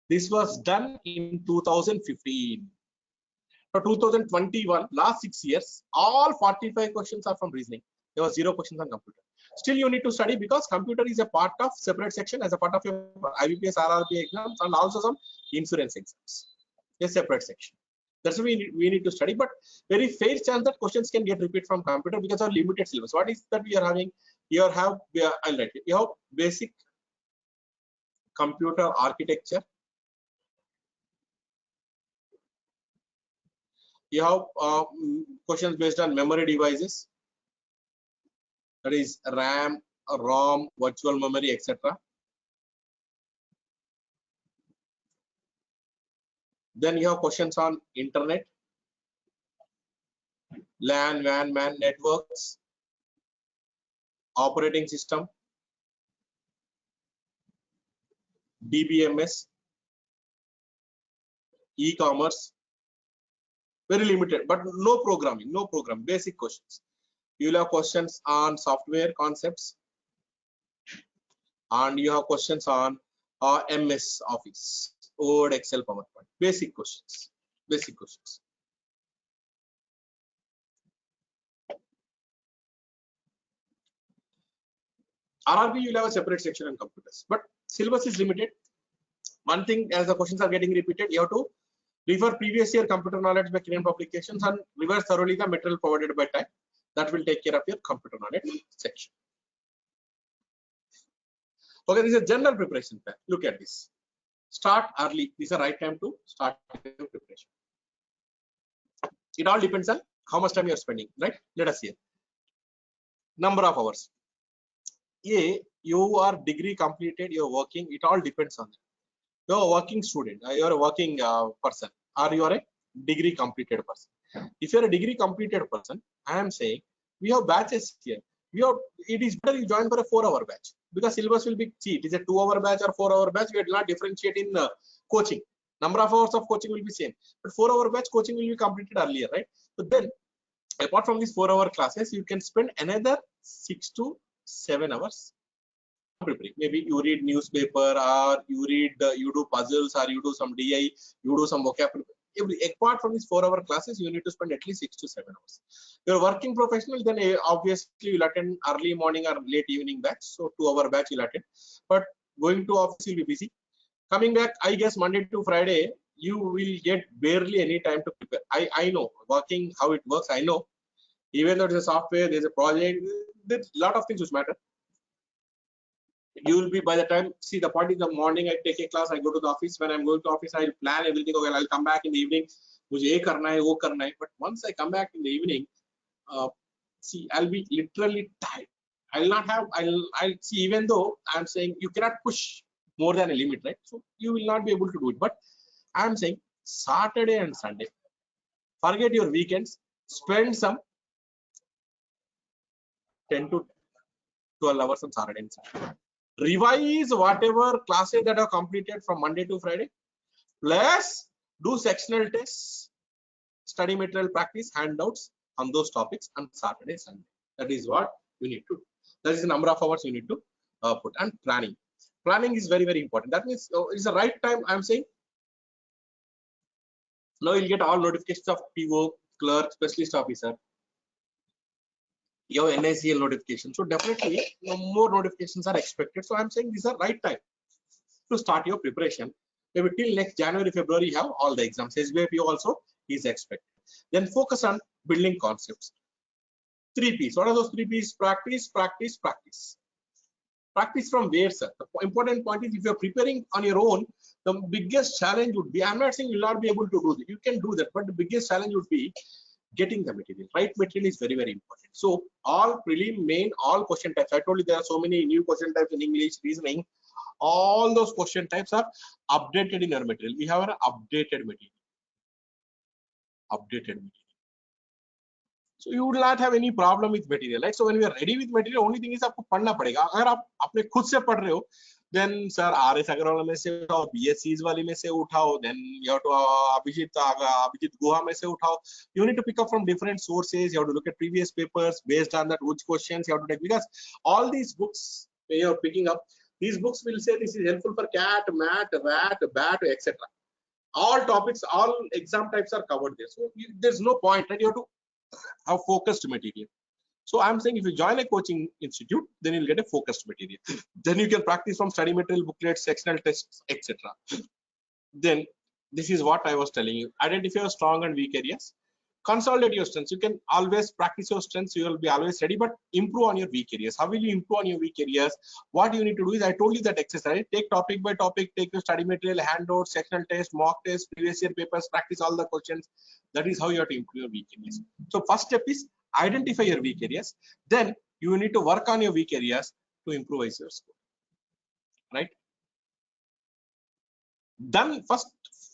This was done in 2015. For 2021, last 6 years, all 45 questions are from reasoning. There was 0 questions on computer. Still, you need to study because computer is a part of separate section as a part of your IBPS RRB exams and also some insurance exams. A separate section. That's why we need to study. But very fair chance that questions can get repeated from computer because of limited syllabus. What is that we are having? Here I'll write it. You have basic computer architecture. You have questions based on memory devices, that is RAM, ROM, virtual memory, etc. Then you have questions on internet, LAN, WAN, MAN networks, operating system, DBMS, e-commerce. Very limited, but no programming, basic questions. You will have questions on software concepts, and you have questions on MS Office, Word, Excel, PowerPoint. Basic questions. RRB, you will have a separate section on computers, but syllabus is limited. One thing, as the questions are getting repeated, you have to refer previous year computer knowledge by Canadian publications and revise thoroughly the material provided by time. That will take care of your computer knowledge section. Okay, this is a general preparation plan. Look at this. Start early. This is the right time to start your preparation. It all depends on how much time you are spending, right? Let us see. Number of hours. You are degree completed, you are working. It all depends on it. You are a working student, you are a working person, or you are a degree completed person. If you are a degree completed person, I am saying we have batches here. It is better you join for a 4-hour batch because syllabus will be, see, it is a 2-hour batch or 4-hour batch. We will not differentiate in coaching. Number of hours of coaching will be same, but 4-hour batch coaching will be completed earlier, right? So then, apart from these 4-hour classes, you can spend another 6 to 7 hours preparing. Maybe you read newspaper, or you do puzzles, or you do some DI, you do some vocabulary. Apart from these 4-hour classes, you need to spend at least 6 to 7 hours. You're a working professional, then obviously you'll attend early morning or late evening batch. So 2-hour batch you'll attend. But going to office, you'll be busy. Coming back, I guess Monday to Friday, you will get barely any time to prepare. I know working how it works. I know, even though there's a software, there's a project, there's a lot of things which matter. You will be, by the time, see, the point is the morning I take a class, I go to the office. When I'm going to office, I'll plan everything. Okay, I'll come back in the evening. But once I come back in the evening, see, I'll be literally tired. I'll see, even though I'm saying you cannot push more than a limit, right? So you will not be able to do it. But I'm saying Saturday and Sunday, forget your weekends, spend some 10 to 12 hours on Saturday and Sunday. Revise whatever classes that are completed from Monday to Friday, plus do sectional tests, study material practice, handouts on those topics on Saturday, Sunday. That is what you need to do. That is the number of hours you need to put. And planning. Planning is very, very important. That means it's the right time. I'm saying now you'll get all notifications of PO, clerk, specialist officer. You have NICL notification. So definitely more notifications are expected. So I'm saying these are right time to start your preparation. Maybe till next January, February, you have all the exams. SBI also is expected. Then focus on building concepts. 3 P's. What are those 3 P's? Practice, practice, practice. Practice from where, sir? The important point is if you're preparing on your own, the biggest challenge would be, I'm not saying you'll not be able to do that. You can do that, but the biggest challenge would be getting the material. Right material is very, very important. So all prelim, main, all question types. I told you there are so many new question types in English, reasoning. All those question types are updated in your material. We have an updated material. So you will not have any problem with material, right? So when we are ready with material, only thing is आपको पढ़ना पड़ेगा. अगर आप अपने खुद से पढ़ रहे हो, then sir RS अग्रवाल में से उठाओ, BSCs वाली में से उठाओ, then you have to Abhijit गुहा में से उठाओ. You need to pick up from different sources. You have to look at previous papers based on that which questions you have to take, because all these books you are picking up, these books will say this is helpful for CAT, MAT, VAT, BAT, etc. All topics, all exam types are covered there. So there's no point, right? You have to have focused material. So I'm saying if you join a coaching institute, then you'll get a focused material. Then you can practice from study material, booklets, sectional tests, etc. Then this is what I was telling you. Identify your strong and weak areas. Consolidate your strengths. You can always practice your strengths. You will be always ready, but improve on your weak areas. How will you improve on your weak areas? What you need to do is, I told you that exercise. Take topic by topic, take your study material, handouts, sectional test, mock test, previous year papers, practice all the questions. That is how you have to improve your weak areas. So first step is identify your weak areas. Then you need to work on your weak areas to improvise your score. Right? Then first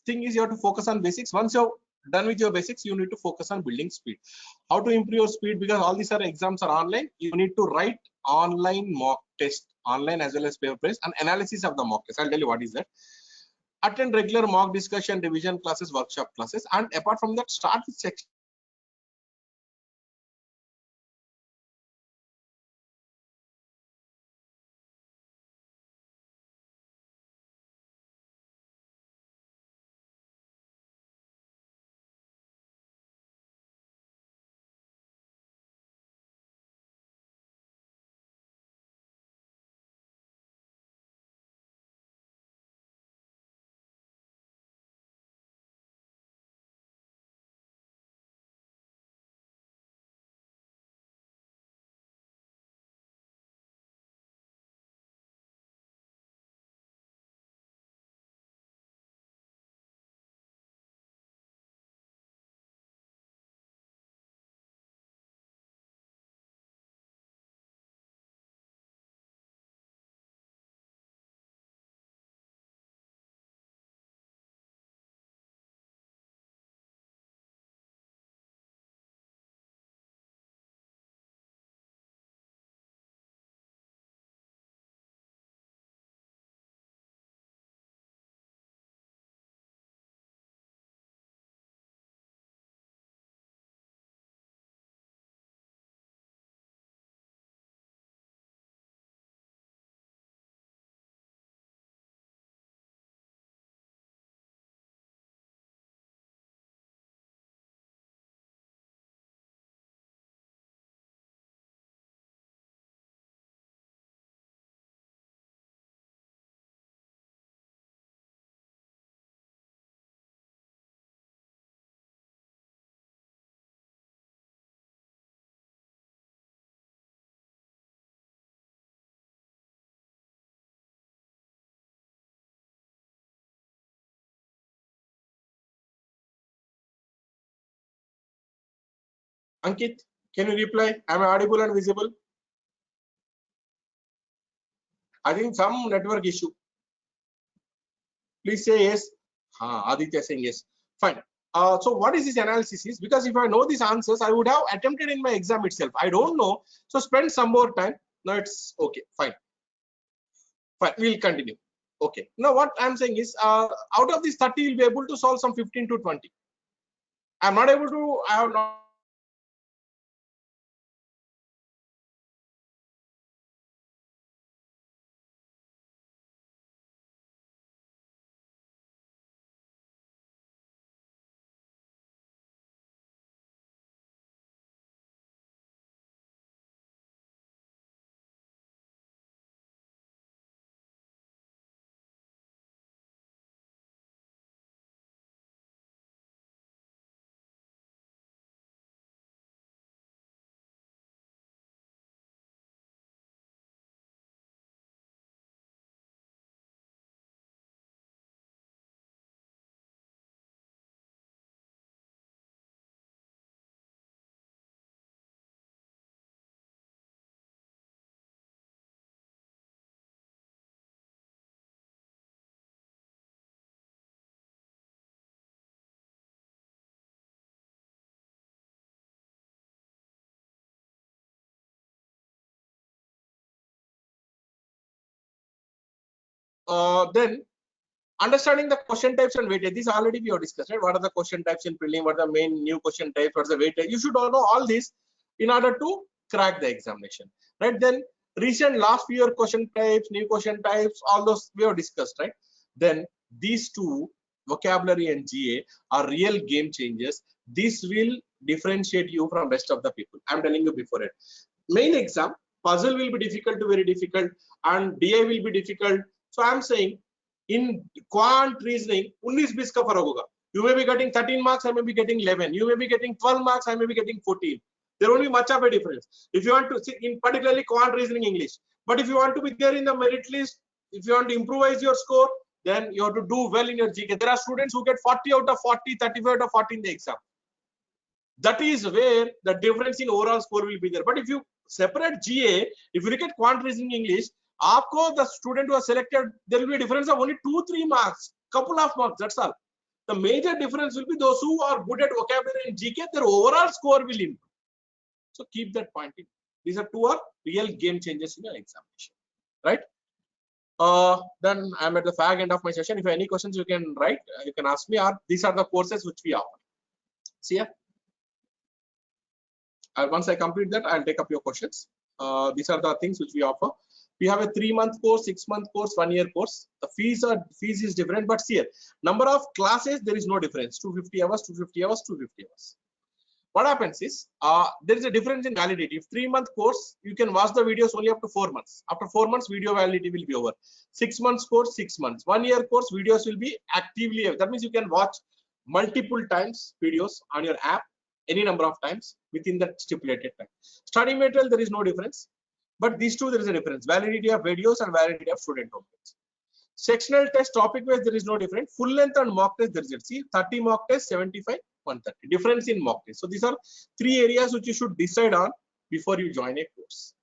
thing is you have to focus on basics. Once you're done with your basics, you need to focus on building speed. How to improve your speed? Because all these exams are online. You need to write online mock test, online as well as paper based, and analysis of the mock test. I'll tell you what is that. Attend regular mock discussion, revision classes, workshop classes, and apart from that, start with section. Ankit, can you reply? Am I audible and visible? I think some network issue. Please say yes. Aditya saying yes. Fine. So what is this analysis is? Because if I know these answers, I would have attempted in my exam itself. I don't know. So spend some more time. No, it's okay. Fine. Fine. We'll continue. Okay. Now what I'm saying is, out of these 30, you'll be able to solve some 15 to 20. I'm not able to, I have not Then understanding the question types and weightage. This already we have discussed, right? What are the question types in prelim? What are the main new question types? What is the weightage? You should all know all this in order to crack the examination, right? Then recent last year question types, new question types, all those we have discussed, right? Then these two, vocabulary and GA, are real game changers. This will differentiate you from rest of the people. I'm telling you before it. Main exam, puzzle will be difficult to very difficult, and DA will be difficult. So I'm saying in quant reasoning, 19-20 का फर्क होगा. You may be getting 13 marks, I may be getting 11. You may be getting 12 marks, I may be getting 14. There won't be much of a difference. If you want to see in particularly quant reasoning English, but if you want to be there in the merit list, if you want to improvise your score, then you have to do well in your GK. There are students who get 40 out of 40, 35 out of 40 in the exam. That is where the difference in overall score will be there. But if you separate GA, if you look at quant reasoning English, aapko, the student who are selected, there will be a difference of only 2-3 marks, couple of marks, that's all. The major difference will be those who are good at vocabulary and GK, their overall score will improve. So keep that point in. These are two real game changers in your examination, right? Then I'm at the fag end of my session. If you have any questions, you can write, you can ask me. These are the courses which we offer. See ya. Once I complete that, I'll take up your questions. These are the things which we offer. We have a 3-month course, 6-month course, 1-year course. The fees is different, but see here, number of classes there is no difference. 250 hours, 250 hours, 250 hours. What happens is there is a difference in validity. If 3-month course, you can watch the videos only up to 4 months. After 4 months, video validity will be over. 6 months course, 6 months. 1-year course, videos will be actively. That means you can watch multiple times videos on your app, any number of times within that stipulated time. Study material, there is no difference, but these two there is a difference: validity of videos and validity of student homework. Sectional test, topic wise, there is no difference. Full length and mock test, there is it. See, 30 mock test, 75, 130. Difference in mock test. So these are 3 areas which you should decide on before you join a course.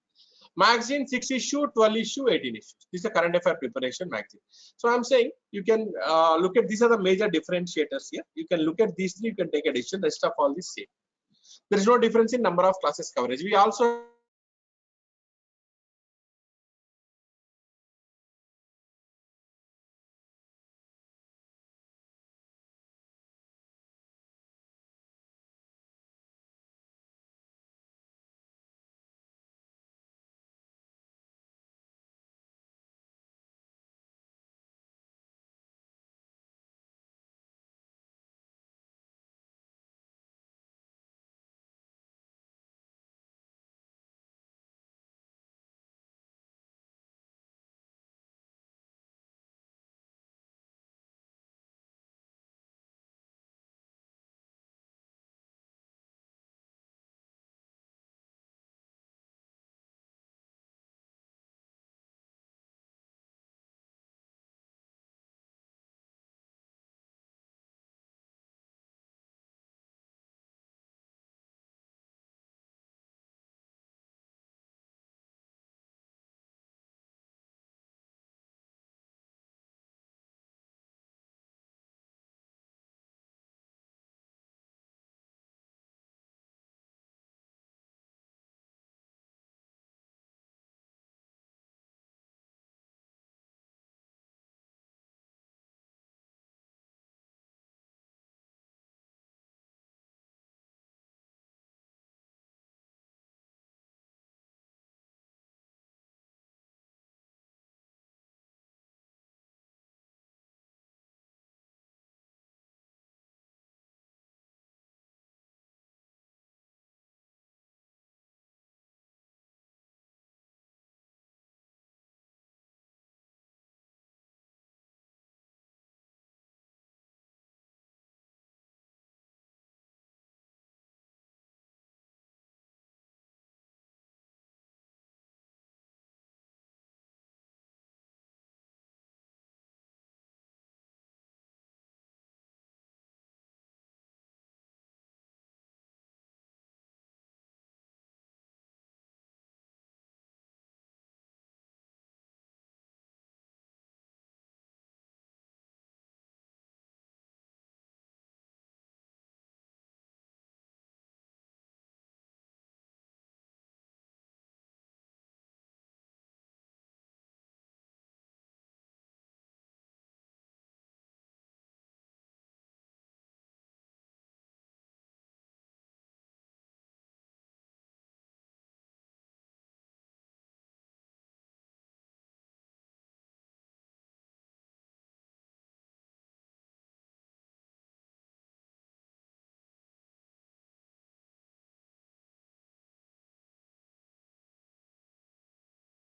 Magazine, 6 issue, 12 issue, 18 issues. This is a current affair preparation magazine. So I'm saying you can look at, these are the major differentiators here. You can look at these three, you can take a decision. Rest of all this same. There is no difference in number of classes coverage. We also